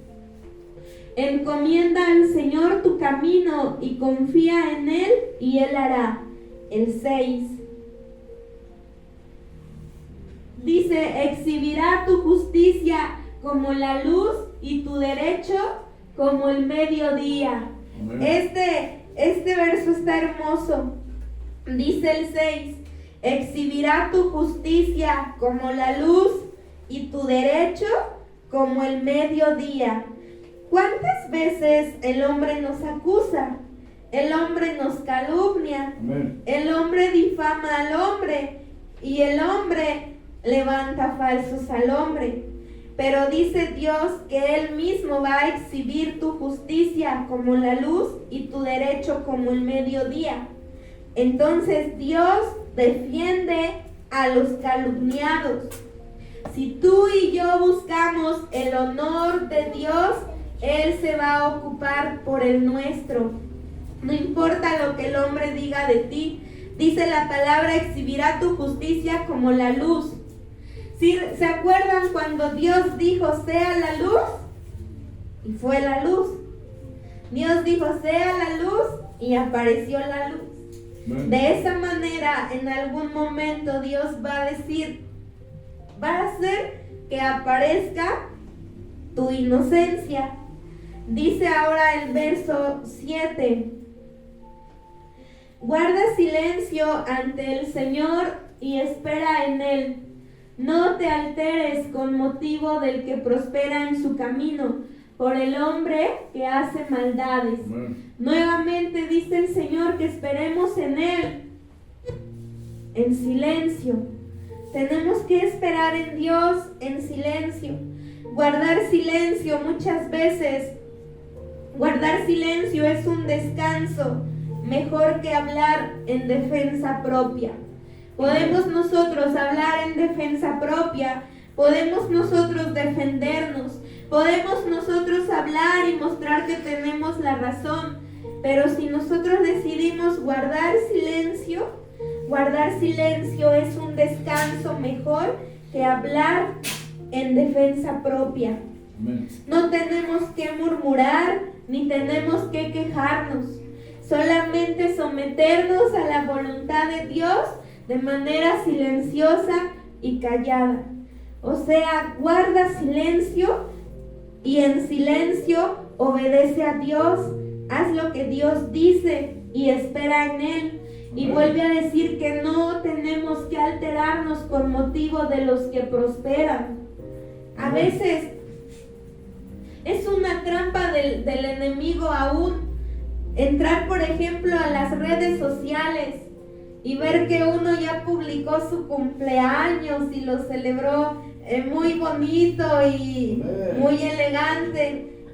Encomienda al Señor tu camino y confía en Él, y Él hará. El 6. Dice, exhibirá tu justicia como la luz y tu derecho como el mediodía. Este verso está hermoso. Dice el 6, exhibirá tu justicia como la luz y tu derecho como el mediodía. ¿Cuántas veces el hombre nos acusa? El hombre nos calumnia. Amén. El hombre difama al hombre, y el hombre levanta falsos al hombre. Pero dice Dios que Él mismo va a exhibir tu justicia como la luz y tu derecho como el mediodía. Entonces Dios defiende a los calumniados. Si tú y yo buscamos el honor de Dios, Él se va a ocupar por el nuestro. No importa lo que el hombre diga de ti. Dice la palabra, exhibirá tu justicia como la luz. ¿Sí? ¿Se acuerdan cuando Dios dijo, sea la luz? Y fue la luz. Dios dijo, sea la luz, y apareció la luz. De esa manera, en algún momento Dios va a decir, va a hacer que aparezca tu inocencia. Dice ahora el verso 7, guarda silencio ante el Señor y espera en Él. No te alteres con motivo del que prospera en su camino, por el hombre que hace maldades. Nuevamente dice el Señor que esperemos en Él, en silencio. Tenemos que esperar en Dios en silencio. Guardar silencio muchas veces. Guardar silencio es un descanso mejor que hablar en defensa propia. Podemos nosotros hablar en defensa propia, podemos nosotros defendernos, podemos nosotros hablar y mostrar que tenemos la razón, pero si nosotros decidimos guardar silencio es un descanso mejor que hablar en defensa propia. No tenemos que murmurar ni tenemos que quejarnos, solamente someternos a la voluntad de Dios de manera silenciosa y callada. O sea, guarda silencio y en silencio obedece a Dios, haz lo que Dios dice y espera en Él. Y vuelve a decir que no tenemos que alterarnos por motivo de los que prosperan. A veces es una trampa del enemigo aún entrar, por ejemplo, a las redes sociales y ver que uno ya publicó su cumpleaños y lo celebró muy bonito y muy elegante,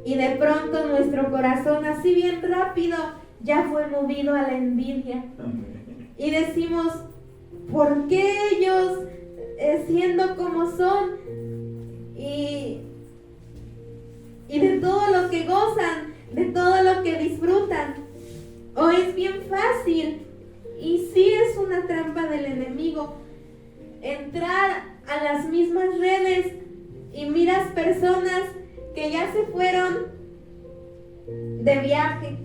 y de pronto nuestro corazón así bien rápido ya fue movido a la envidia y decimos, ¿por qué ellos siendo como son y de todo lo que gozan, de todo lo que disfrutan? O es bien fácil, y sí es una trampa del enemigo, entrar a las mismas redes y miras personas que ya se fueron de viaje,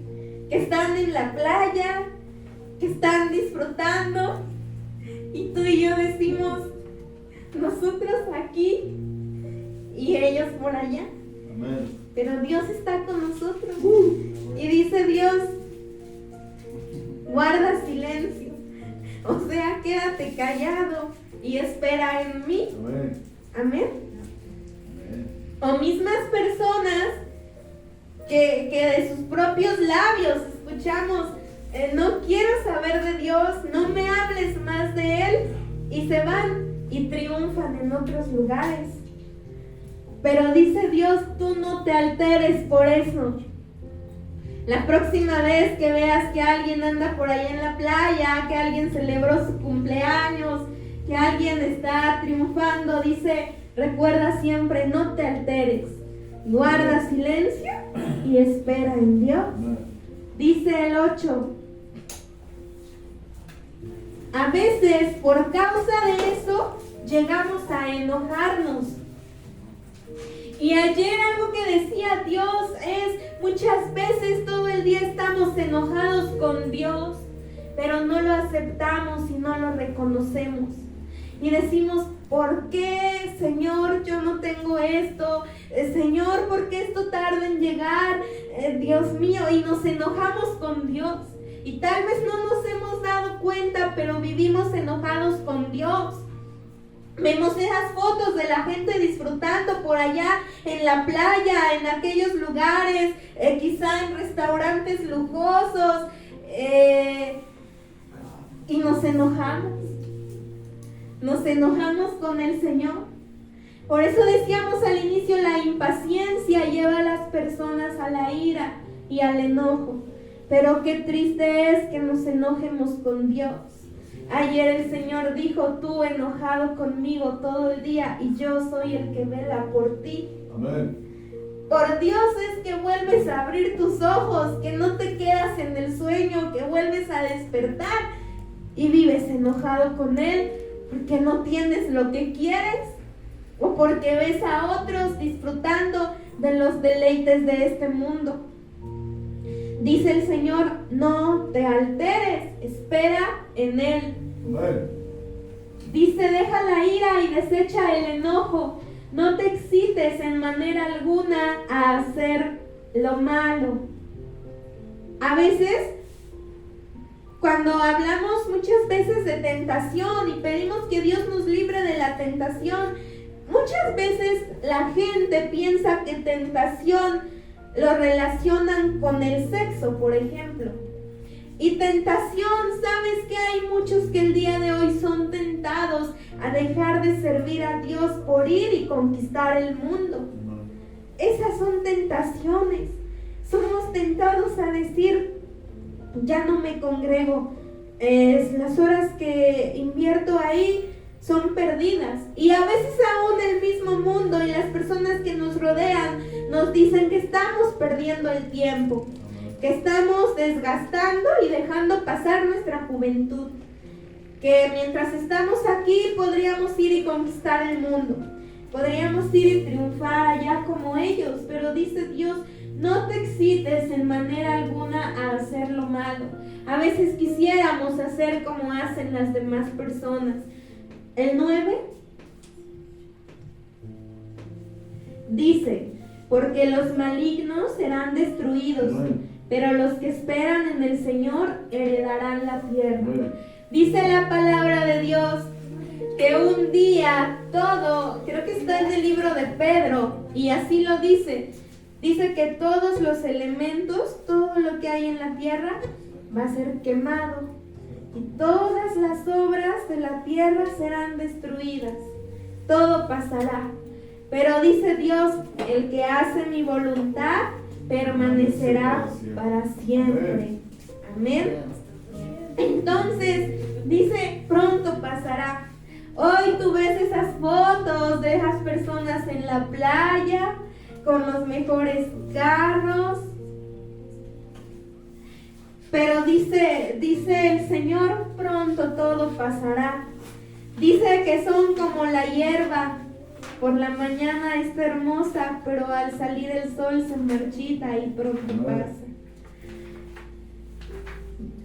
que están en la playa, que están disfrutando, y tú y yo decimos, nosotros aquí y ellos por allá. Amén. Pero Dios está con nosotros. Y dice Dios, guarda silencio. O sea, quédate callado y espera en mí. Amén. Amén. Amén. O mismas personas que de sus propios labios escuchamos, no quiero saber de Dios, no me hables más de Él, y se van y triunfan en otros lugares. Pero dice Dios, tú no te alteres por eso. La próxima vez que veas que alguien anda por ahí en la playa, que alguien celebró su cumpleaños, que alguien está triunfando, dice, recuerda siempre, no te alteres. Guarda silencio y espera en Dios. Dice el 8. A veces, por causa de eso, llegamos a enojarnos. Y ayer algo que decía Dios es, muchas veces todo el día estamos enojados con Dios, pero no lo aceptamos y no lo reconocemos. Y decimos, ¿por qué, Señor, yo no tengo esto? Señor, ¿por qué esto tarda en llegar? Dios mío, y nos enojamos con Dios. Y tal vez no nos hemos dado cuenta, pero vivimos enojados con Dios. Vemos esas fotos de la gente disfrutando por allá en la playa, en aquellos lugares, quizá en restaurantes lujosos, y nos enojamos. Nos enojamos con el Señor. Por eso decíamos al inicio, la impaciencia lleva a las personas a la ira y al enojo. Pero qué triste es que nos enojemos con Dios. Ayer el Señor dijo, tú enojado conmigo todo el día y yo soy el que vela por ti. Amén. Por Dios es que vuelves a abrir tus ojos, que no te quedas en el sueño, que vuelves a despertar y vives enojado con Él porque no tienes lo que quieres o porque ves a otros disfrutando de los deleites de este mundo. Dice el Señor, no te alteres, espera en Él. Amén. Dice, deja la ira y desecha el enojo. No te excites en manera alguna a hacer lo malo. A veces, cuando hablamos muchas veces de tentación y pedimos que Dios nos libre de la tentación, muchas veces la gente piensa que tentación lo relacionan con el sexo, por ejemplo. Y tentación, ¿sabes que hay muchos que el día de hoy son tentados a dejar de servir a Dios por ir y conquistar el mundo? Esas son tentaciones. Somos tentados a decir, ya no me congrego, las horas que invierto ahí son perdidas. Y a veces aún el mismo mundo y las personas que nos rodean nos dicen que estamos perdiendo el tiempo, que estamos desgastando y dejando pasar nuestra juventud, que mientras estamos aquí podríamos ir y conquistar el mundo, podríamos ir y triunfar allá como ellos, pero dice Dios, no te excites en manera alguna a hacer lo malo. A veces quisiéramos hacer como hacen las demás personas. El 9 dice, porque los malignos serán destruidos, pero los que esperan en el Señor heredarán la tierra. Dice la palabra de Dios que un día todo, creo que está en el libro de Pedro, y así lo dice que todos los elementos, todo lo que hay en la tierra va a ser quemado, y todas las obras de la tierra serán destruidas, todo pasará. Pero dice Dios, el que hace mi voluntad permanecerá para siempre. Amén. Entonces, dice, pronto pasará. Hoy tú ves esas fotos de esas personas en la playa, con los mejores carros. Pero dice el Señor, pronto todo pasará. Dice que son como la hierba. Por la mañana está hermosa, pero al salir el sol se marchita y pronto pasa.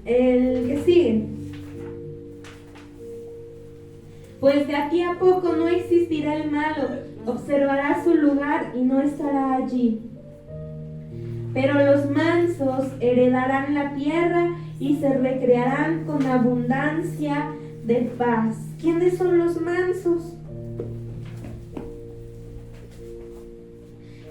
El que sigue. Pues de aquí a poco no existirá el malo, observará su lugar y no estará allí. Pero los mansos heredarán la tierra y se recrearán con abundancia de paz. ¿Quiénes son los mansos?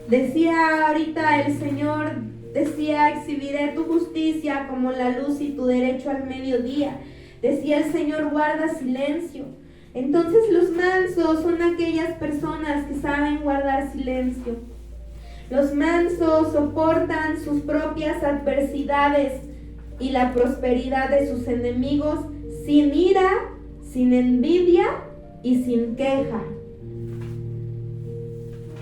Decía ahorita el Señor, exhibiré tu justicia como la luz y tu derecho al mediodía. Decía el Señor, guarda silencio. Entonces los mansos son aquellas personas que saben guardar silencio. Los mansos soportan sus propias adversidades y la prosperidad de sus enemigos sin ira, sin envidia y sin queja.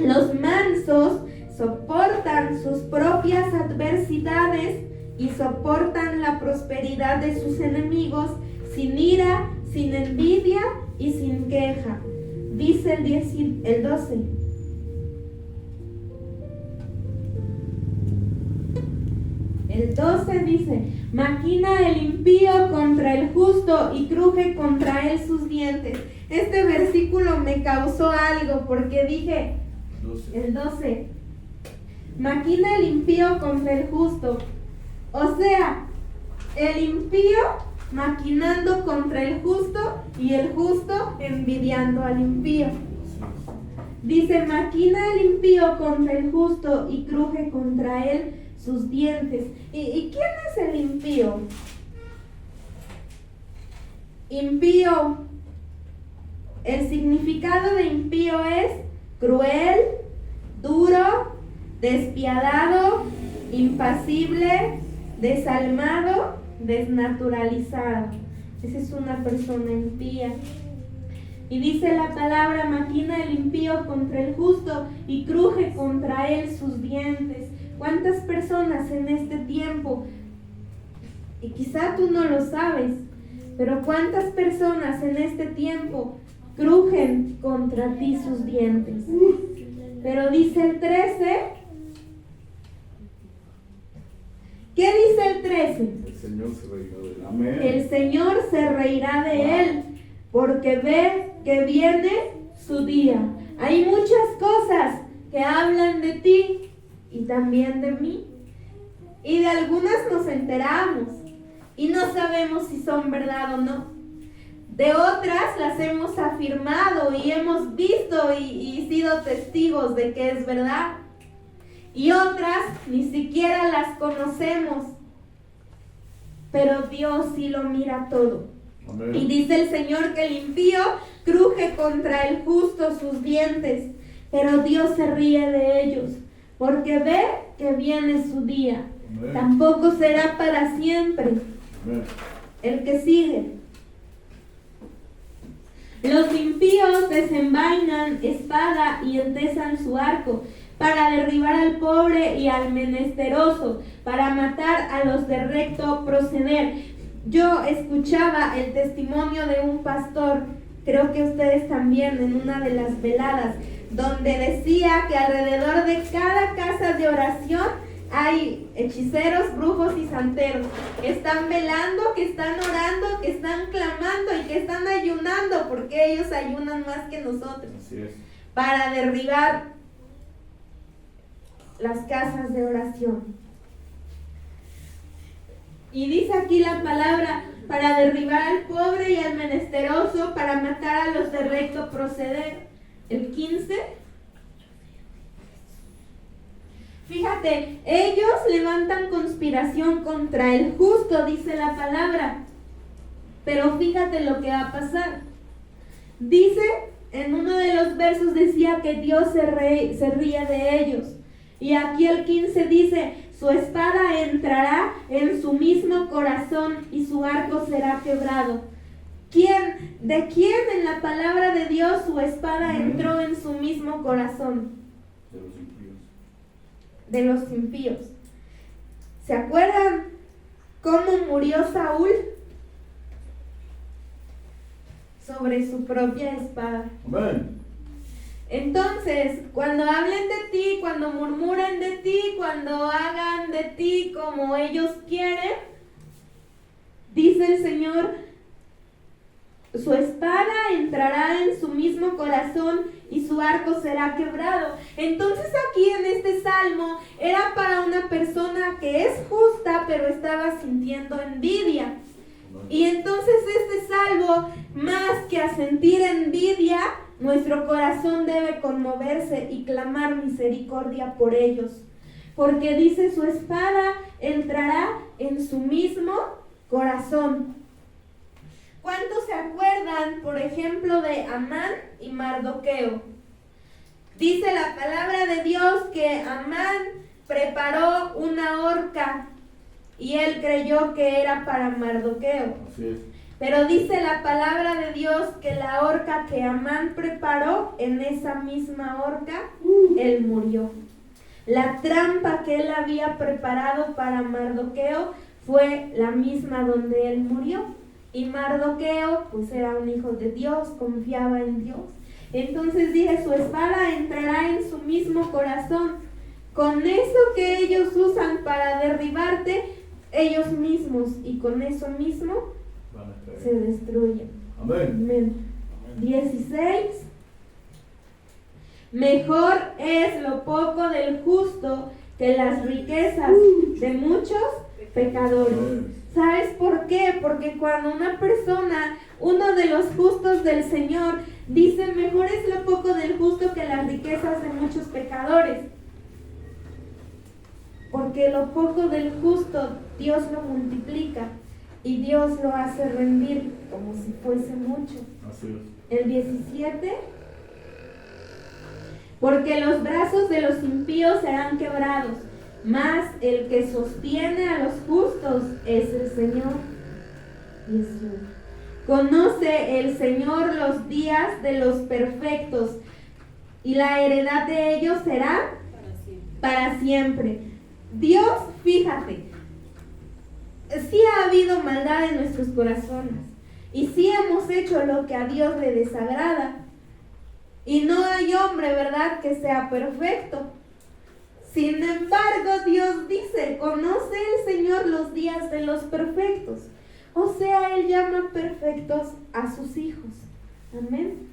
Los mansos soportan sus propias adversidades y soportan la prosperidad de sus enemigos sin ira, sin envidia y sin queja. Dice el 12. El 12 dice, maquina el impío contra el justo y cruje contra él sus dientes. Este versículo me causó algo porque dije, el 12, maquina el impío contra el justo. O sea, el impío maquinando contra el justo y el justo envidiando al impío. Dice, maquina el impío contra el justo y cruje contra él sus dientes. ¿Y quién es el impío? Impío, el significado de impío es cruel, duro, despiadado, impasible, desalmado, desnaturalizado. Esa es una persona impía. Y dice la palabra, maquina el impío contra el justo y cruje contra él sus dientes. ¿Cuántas personas en este tiempo, y quizá tú no lo sabes, pero cuántas personas en este tiempo crujen contra ti sus dientes? Pero dice el 13, ¿qué dice el 13? El Señor se reirá de él. Amén. El Señor se reirá de él, porque ve que viene su día. Hay muchas cosas que hablan de ti y también de mí, y de algunas nos enteramos y no sabemos si son verdad o no. De otras las hemos afirmado y hemos visto y sido testigos de que es verdad. Y otras ni siquiera las conocemos. Pero Dios sí lo mira todo. Amén. Y dice el Señor que el impío cruje contra el justo sus dientes, pero Dios se ríe de ellos, porque ve que viene su día. Amén. Tampoco será para siempre. Amén. El que sigue. Los impíos desenvainan espada y entesan su arco para derribar al pobre y al menesteroso, para matar a los de recto proceder. Yo escuchaba el testimonio de un pastor, creo que ustedes también, en una de las veladas, donde decía que alrededor de cada casa de oración hay hechiceros, brujos y santeros que están velando, que están orando, que están clamando y que están ayunando, porque ellos ayunan más que nosotros. Así es. Para derribar las casas de oración. Y dice aquí la palabra, para derribar al pobre y al menesteroso, para matar a los de recto proceder. El 15. Fíjate, ellos levantan conspiración contra el justo, dice la palabra. Pero fíjate lo que va a pasar. Dice, en uno de los versos decía que Dios se ríe de ellos. Y aquí el 15 dice, su espada entrará en su mismo corazón y su arco será quebrado. ¿De quién en la palabra de Dios su espada entró en su mismo corazón? De los impíos. ¿Se acuerdan cómo murió Saúl? Sobre su propia espada. Amén. Entonces, cuando hablen de ti, cuando murmuren de ti, cuando hagan de ti como ellos quieren, dice el Señor, su espada entrará en su mismo corazón y su arco será quebrado. Entonces aquí en este salmo era para una persona que es justa, pero estaba sintiendo envidia. Y entonces este salmo, más que a sentir envidia, nuestro corazón debe conmoverse y clamar misericordia por ellos. Porque dice, su espada entrará en su mismo corazón. ¿Cuántos se acuerdan, por ejemplo, de Amán y Mardoqueo? Dice la palabra de Dios que Amán preparó una horca y él creyó que era para Mardoqueo. Así es. Pero dice la palabra de Dios que la horca que Amán preparó, en esa misma horca, él murió. La trampa que él había preparado para Mardoqueo fue la misma donde él murió. Y Mardoqueo, pues era un hijo de Dios, confiaba en Dios. Entonces dije, su espada entrará en su mismo corazón. Con eso que ellos usan para derribarte, ellos mismos, y con eso mismo, se destruyen. Amén. Amén. 16. Mejor es lo poco del justo que las riquezas de muchos pecadores. ¿Sabes por qué? Porque cuando una persona, uno de los justos del Señor, dice, mejor es lo poco del justo que las riquezas de muchos pecadores. Porque lo poco del justo Dios lo multiplica y Dios lo hace rendir como si fuese mucho. Así es. El 17. Porque los brazos de los impíos serán quebrados, mas el que sostiene a los justos es el Señor. 18. Conoce el Señor los días de los perfectos, y la heredad de ellos será para siempre. Dios, fíjate, sí ha habido maldad en nuestros corazones, y sí hemos hecho lo que a Dios le desagrada, y no hay hombre, ¿verdad?, que sea perfecto. Sin embargo, Dios dice, conoce el Señor los días de los perfectos. O sea, Él llama perfectos a sus hijos. Amén.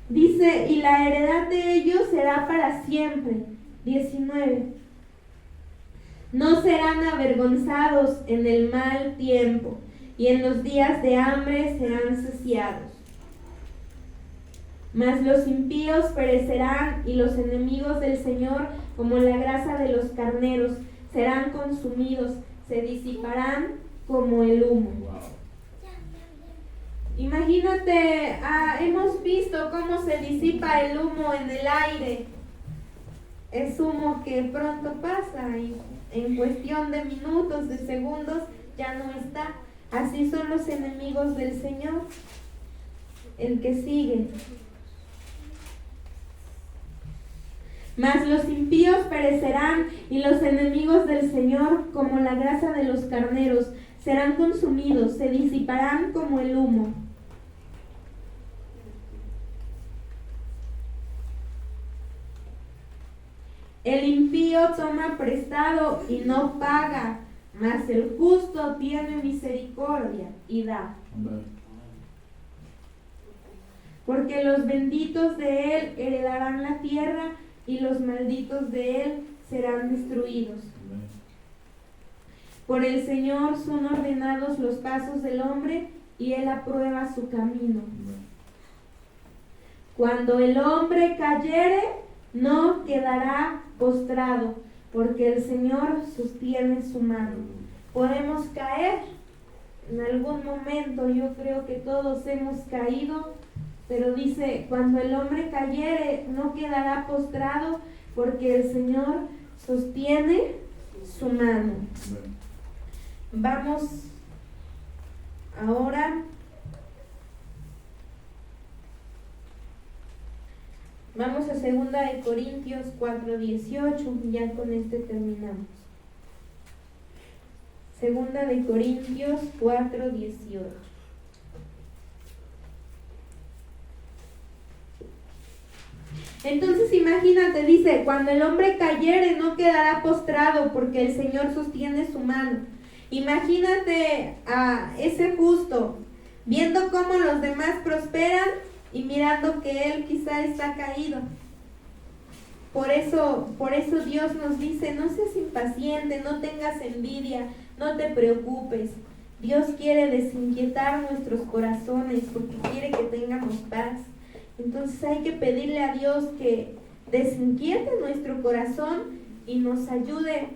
Dice, y la heredad de ellos será para siempre. 19. No serán avergonzados en el mal tiempo, y en los días de hambre serán saciados. Mas los impíos perecerán, y los enemigos del Señor, como la grasa de los carneros, serán consumidos, se disiparán como el humo. Imagínate, hemos visto cómo se disipa el humo en el aire. Es humo que pronto pasa y en cuestión de minutos, de segundos, ya no está. Así son los enemigos del Señor. El que sigue. Mas los impíos perecerán, y los enemigos del Señor, como la grasa de los carneros, serán consumidos, se disiparán como el humo. El impío toma prestado y no paga, mas el justo tiene misericordia y da. Porque los benditos de él heredarán la tierra, y los malditos de él serán destruidos. Por el Señor son ordenados los pasos del hombre, y Él aprueba su camino. Cuando el hombre cayere, no quedará postrado, porque el Señor sostiene su mano. Podemos caer en algún momento, yo creo que todos hemos caído, pero dice, cuando el hombre cayere, no quedará postrado, porque el Señor sostiene su mano. Vamos ahora a 2 Corintios 4:18, ya con este terminamos. 2 Corintios 4:18. Entonces imagínate, dice, cuando el hombre cayere no quedará postrado, porque el Señor sostiene su mano. Imagínate a ese justo viendo cómo los demás prosperan y mirando que él quizá está caído. Por eso Dios nos dice, no seas impaciente, no tengas envidia, no te preocupes. Dios quiere desinquietar nuestros corazones porque quiere que tengamos paz. Entonces hay que pedirle a Dios que desinquiete nuestro corazón y nos ayude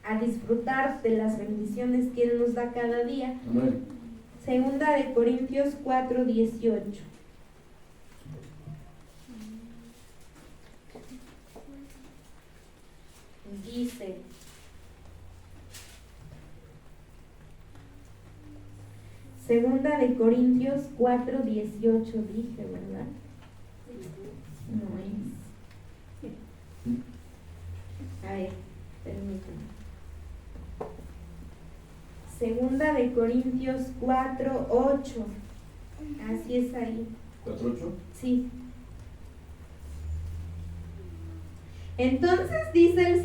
a disfrutar de las bendiciones que Él nos da cada día. Amén. 2 Corintios 4:18. Dice: Segunda de Corintios 4:18 dije, ¿verdad? No es. A ver, permítanme. Segunda de Corintios 4:8. Así es ahí. ¿4:8? Sí. Entonces dice el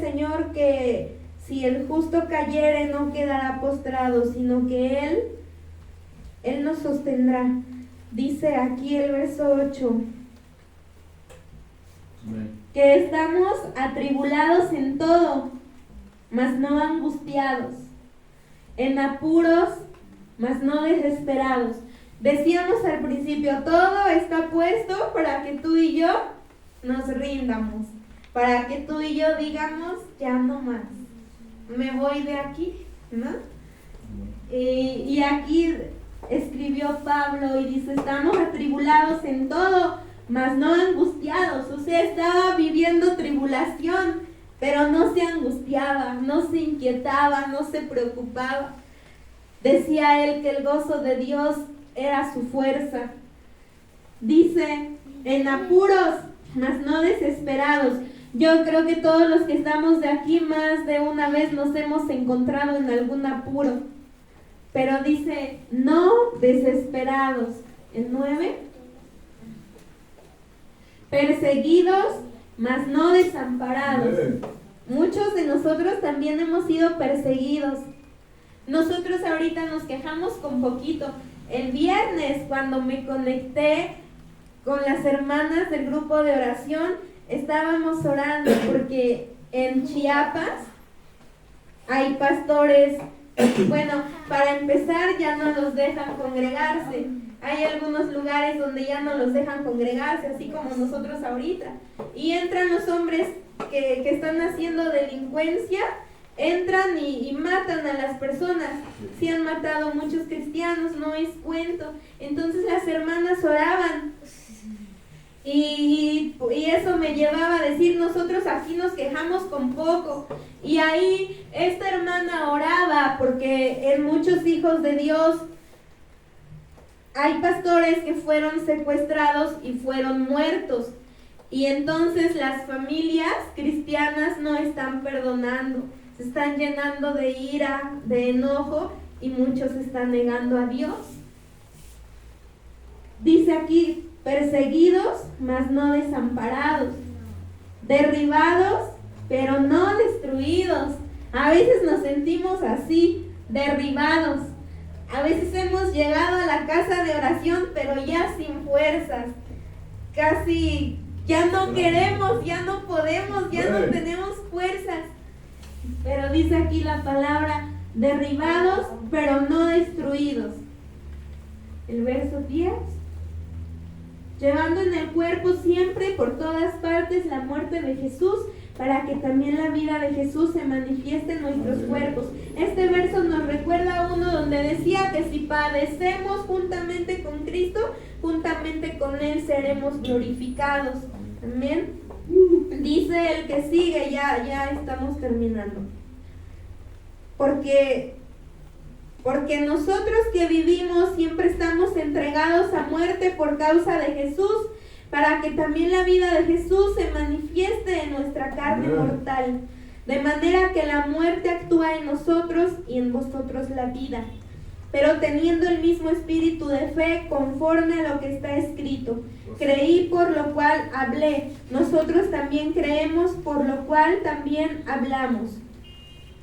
Señor que si el justo cayere no quedará postrado, sino que Él nos sostendrá. Dice aquí el verso 8. Que estamos atribulados en todo, mas no angustiados, en apuros, mas no desesperados. Decíamos al principio, todo está puesto para que tú y yo nos rindamos, para que tú y yo digamos, ya no más, me voy de aquí, ¿no? Y aquí escribió Pablo y dice, estamos atribulados en todo, mas no angustiados. O sea, estaba viviendo tribulación, pero no se angustiaba, no se inquietaba, no se preocupaba. Decía él que el gozo de Dios era su fuerza. Dice, en apuros, mas no desesperados. Yo creo que todos los que estamos de aquí más de una vez nos hemos encontrado en algún apuro. Pero dice, no desesperados. ¿En 9? Perseguidos, mas no desamparados. Muchos de nosotros también hemos sido perseguidos. Nosotros ahorita nos quejamos con poquito. El viernes, cuando me conecté con las hermanas del grupo de oración, estábamos orando porque en Chiapas hay pastores, bueno, para empezar ya no los dejan congregarse. Hay algunos lugares donde ya no los dejan congregarse, así como nosotros ahorita. Y entran los hombres que están haciendo delincuencia, entran y matan a las personas. Sí han matado muchos cristianos, no es cuento. Entonces las hermanas oraban. Y eso me llevaba a decir, nosotros aquí nos quejamos con poco. Y ahí esta hermana oraba porque en muchos hijos de Dios hay pastores que fueron secuestrados y fueron muertos. Y entonces las familias cristianas no están perdonando. Se están llenando de ira, de enojo, y muchos se están negando a Dios. Dice aquí, perseguidos, mas no desamparados, derribados, pero no destruidos. A veces nos sentimos así, derribados. A veces hemos llegado a la casa de oración, pero ya sin fuerzas. Casi ya no queremos, ya no podemos, ya Amén. tenemos fuerzas. Pero dice aquí la palabra, derribados, pero no destruidos. El verso 10. Llevando en el cuerpo siempre por todas partes la muerte de Jesús, para que también la vida de Jesús se manifieste en nuestros cuerpos. Este verso nos recuerda a uno donde decía que si padecemos juntamente con Cristo, juntamente con Él seremos glorificados. Amén. Dice el que sigue, ya estamos terminando. Porque nosotros que vivimos siempre estamos entregados a muerte por causa de Jesús, para que también la vida de Jesús se manifieste en nuestra carne mortal, de manera que la muerte actúa en nosotros y en vosotros la vida. Pero teniendo el mismo espíritu de fe, conforme a lo que está escrito, creí por lo cual hablé, nosotros también creemos por lo cual también hablamos,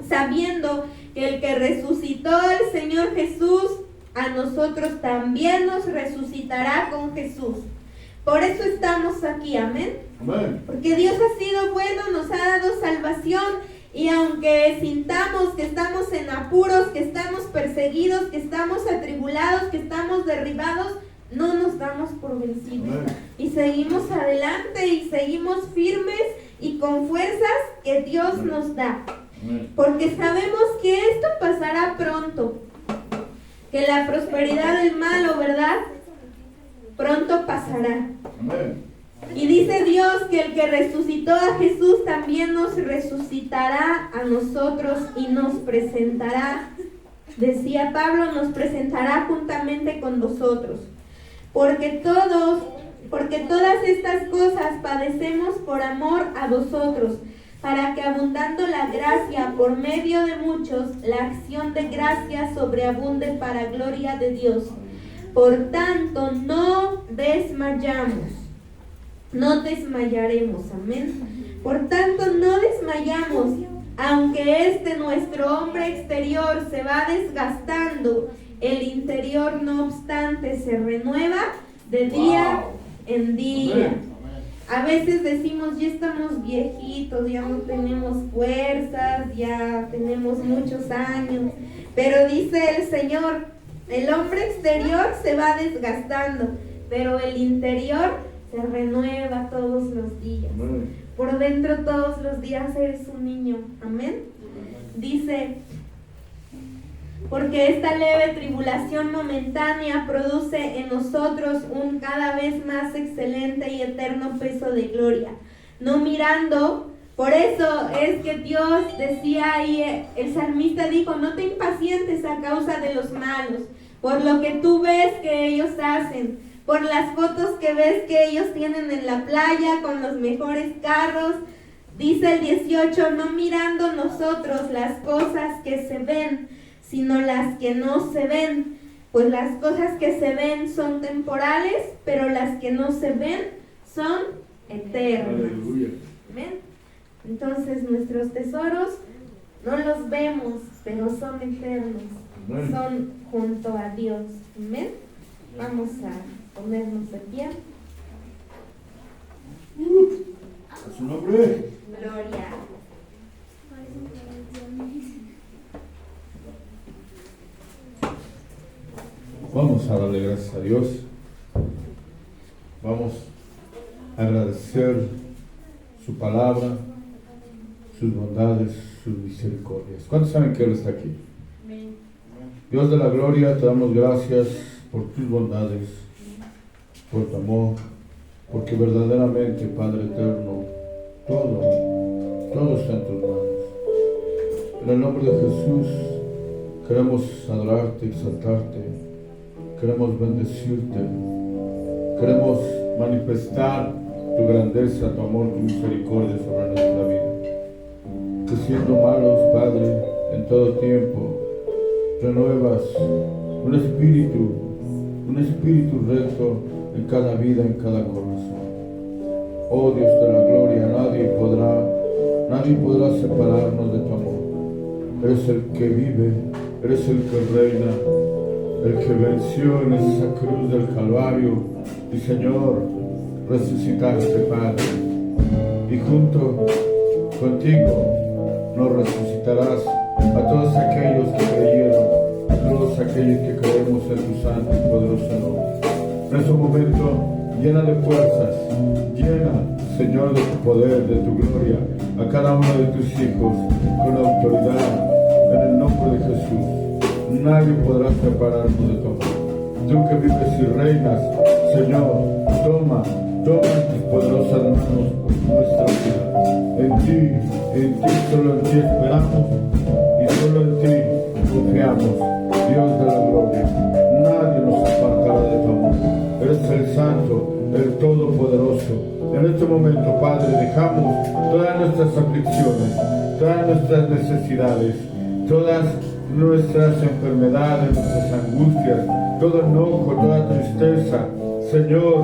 sabiendo que el que resucitó al Señor Jesús, a nosotros también nos resucitará con Jesús. Por eso estamos aquí, amén. Amén. Porque Dios ha sido bueno, nos ha dado salvación, y aunque sintamos que estamos en apuros, que estamos perseguidos, que estamos atribulados, que estamos derribados, no nos damos por vencidos. Amén. Y seguimos adelante y seguimos firmes y con fuerzas que Dios nos da. Amén. Porque sabemos que esto pasará pronto, que la prosperidad del malo, ¿verdad? Pronto pasará. Amén. Y dice Dios que el que resucitó a Jesús también nos resucitará a nosotros y nos presentará, decía Pablo, nos presentará juntamente con nosotros. Porque todas estas cosas padecemos por amor a vosotros, para que abundando la gracia por medio de muchos, la acción de gracia sobreabunde para gloria de Dios. Por tanto, no desmayaremos, amén. Por tanto, no desmayamos, aunque nuestro hombre exterior se va desgastando, el interior no obstante se renueva de día en día. A veces decimos, ya estamos viejitos, ya no tenemos fuerzas, ya tenemos muchos años, pero dice el Señor, el hombre exterior se va desgastando, pero el interior se renueva todos los días. Amén. Por dentro todos los días eres un niño. Amén. Dice, porque esta leve tribulación momentánea produce en nosotros un cada vez más excelente y eterno peso de gloria. No mirando, por eso es que Dios decía ahí, el salmista dijo, no te impacientes a causa de los malos, por lo que tú ves que ellos hacen, por las fotos que ves que ellos tienen en la playa con los mejores carros. Dice el 18, no mirando nosotros las cosas que se ven, sino las que no se ven, pues las cosas que se ven son temporales, pero las que no se ven son eternas. Aleluya. ¿Ven? Entonces nuestros tesoros no los vemos, pero son eternos. Amén. Son junto a Dios. Amén. Vamos a ponernos de pie. A su nombre. Gloria. Vamos a darle gracias a Dios. Vamos a agradecer su palabra, sus bondades, sus misericordias. ¿Cuántos saben que Él está aquí? Dios de la gloria, te damos gracias por tus bondades, por tu amor, porque verdaderamente, Padre eterno, todo está en tus manos. En el nombre de Jesús queremos adorarte, exaltarte, queremos bendecirte, queremos manifestar tu grandeza, tu amor, tu misericordia sobre nuestra vida. Que siendo malos, Padre, en todo tiempo, renuevas un espíritu recto en cada vida, en cada corazón. Oh Dios de la gloria, nadie podrá separarnos de tu amor. Eres el que vive, eres el que reina, el que venció en esa cruz del Calvario. Y Señor, resucitaste, Padre. Y junto contigo nos resucitarás a todos aquellos que creyeron, a todos aquellos que creemos en tu santo y poderoso nombre. En este momento, llena de fuerzas, llena, Señor, de tu poder, de tu gloria, a cada uno de tus hijos, con autoridad, en el nombre de Jesús. Nadie podrá separarnos de tu amor. Tú que vives y reinas, Señor, toma en tus poderosas manos nuestra vida. En ti, solo en ti esperamos y solo en ti confiamos, Dios de la gloria. Nadie nos apartará de tu amor. Eres el Santo, el Todopoderoso. En este momento, Padre, dejamos todas nuestras aflicciones, todas nuestras necesidades, todas nuestras enfermedades, nuestras angustias, todo enojo, toda tristeza, Señor,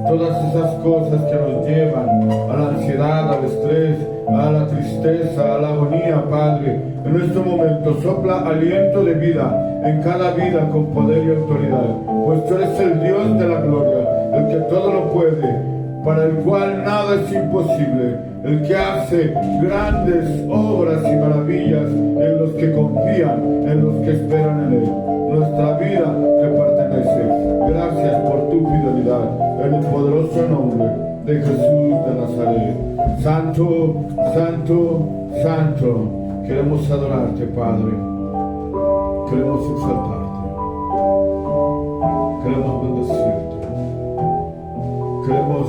todas esas cosas que nos llevan a la ansiedad, al estrés, a la tristeza, a la agonía, Padre. En este momento sopla aliento de vida en cada vida con poder y autoridad, pues tú eres el Dios de la gloria, el que todo lo puede, para el cual nada es imposible, el que hace grandes obras y maravillas en los que confían, en los que esperan en Él. Nuestra vida te pertenece. Gracias por tu fidelidad, en el poderoso nombre de Jesús de Nazaret. Santo, santo, santo, queremos adorarte, Padre. Queremos exaltarte. Queremos bendecirte. Queremos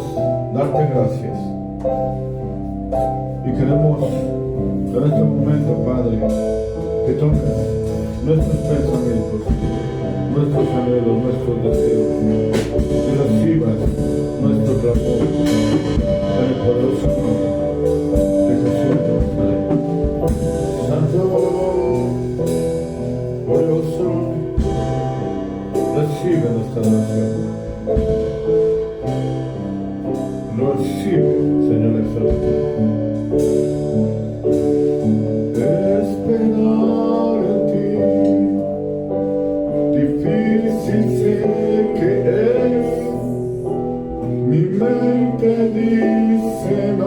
darte gracias. Y queremos, en este momento, Padre, que toques nuestros pensamientos, nuestros anhelos, nuestros deseos, y recibas nuestro clamor en el poderoso nombre de Jesús de Nazaret. Santo, glorioso, recibe nuestra oración. Lo recibe, Señor exaltado. Esperar en ti, difícil sé que es. Mi mente dice no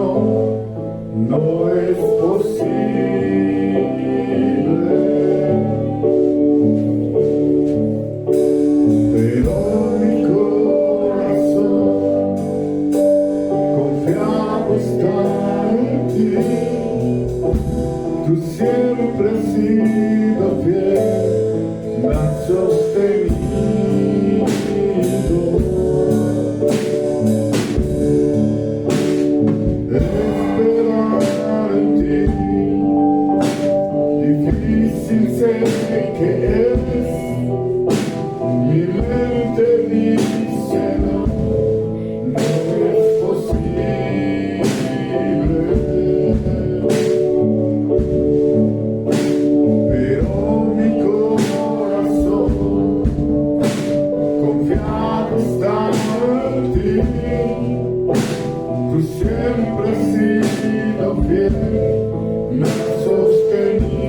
es posible. Pero mi corazón confiado está en ti. Tú siempre has sido fiel, me has sostenido. Esperar en ti, difícil sé que es. Mi mente dice no es posible. Pero mi corazón confiado está en ti. Tú siempre has sido fiel, me has sostenido.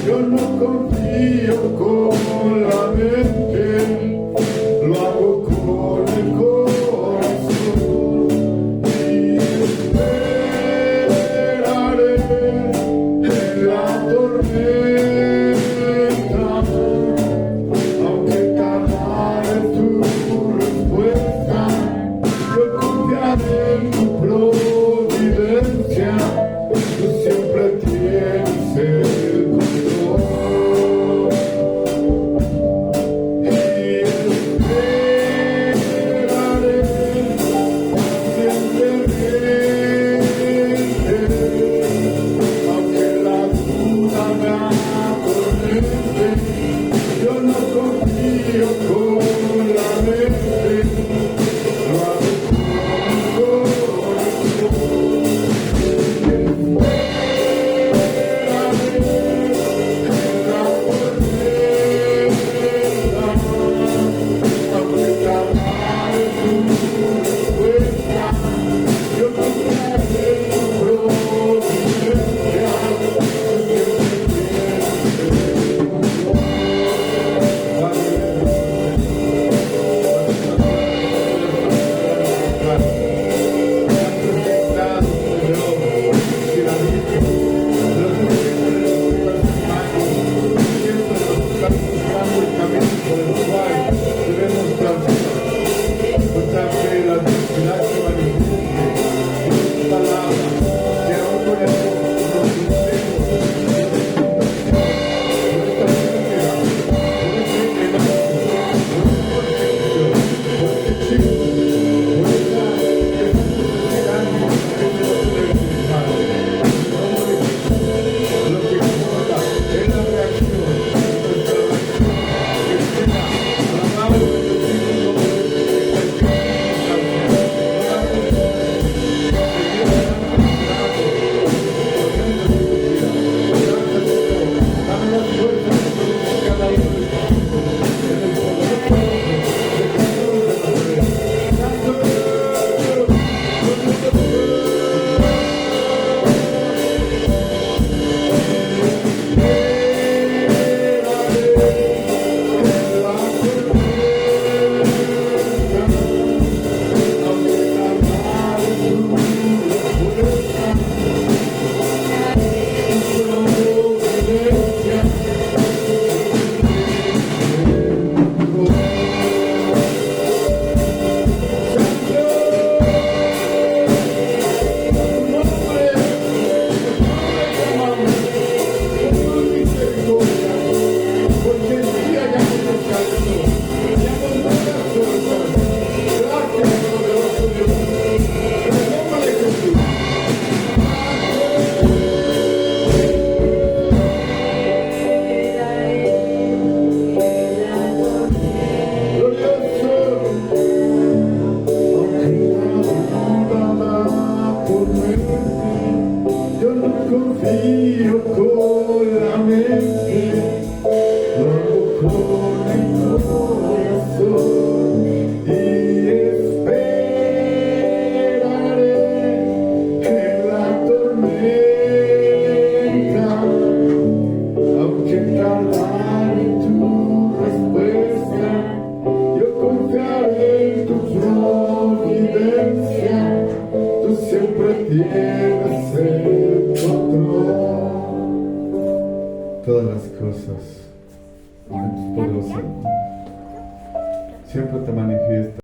Yo no confío con la mente, lo hago con el corazón y esperaré en la tormenta, aunque tardare tu respuesta, yo confiaré en tu providencia, tú siempre tienes el control. Con la mente, lo hago con tienes el control. Todas las cosas en tu poderoso amor siempre te manifiesta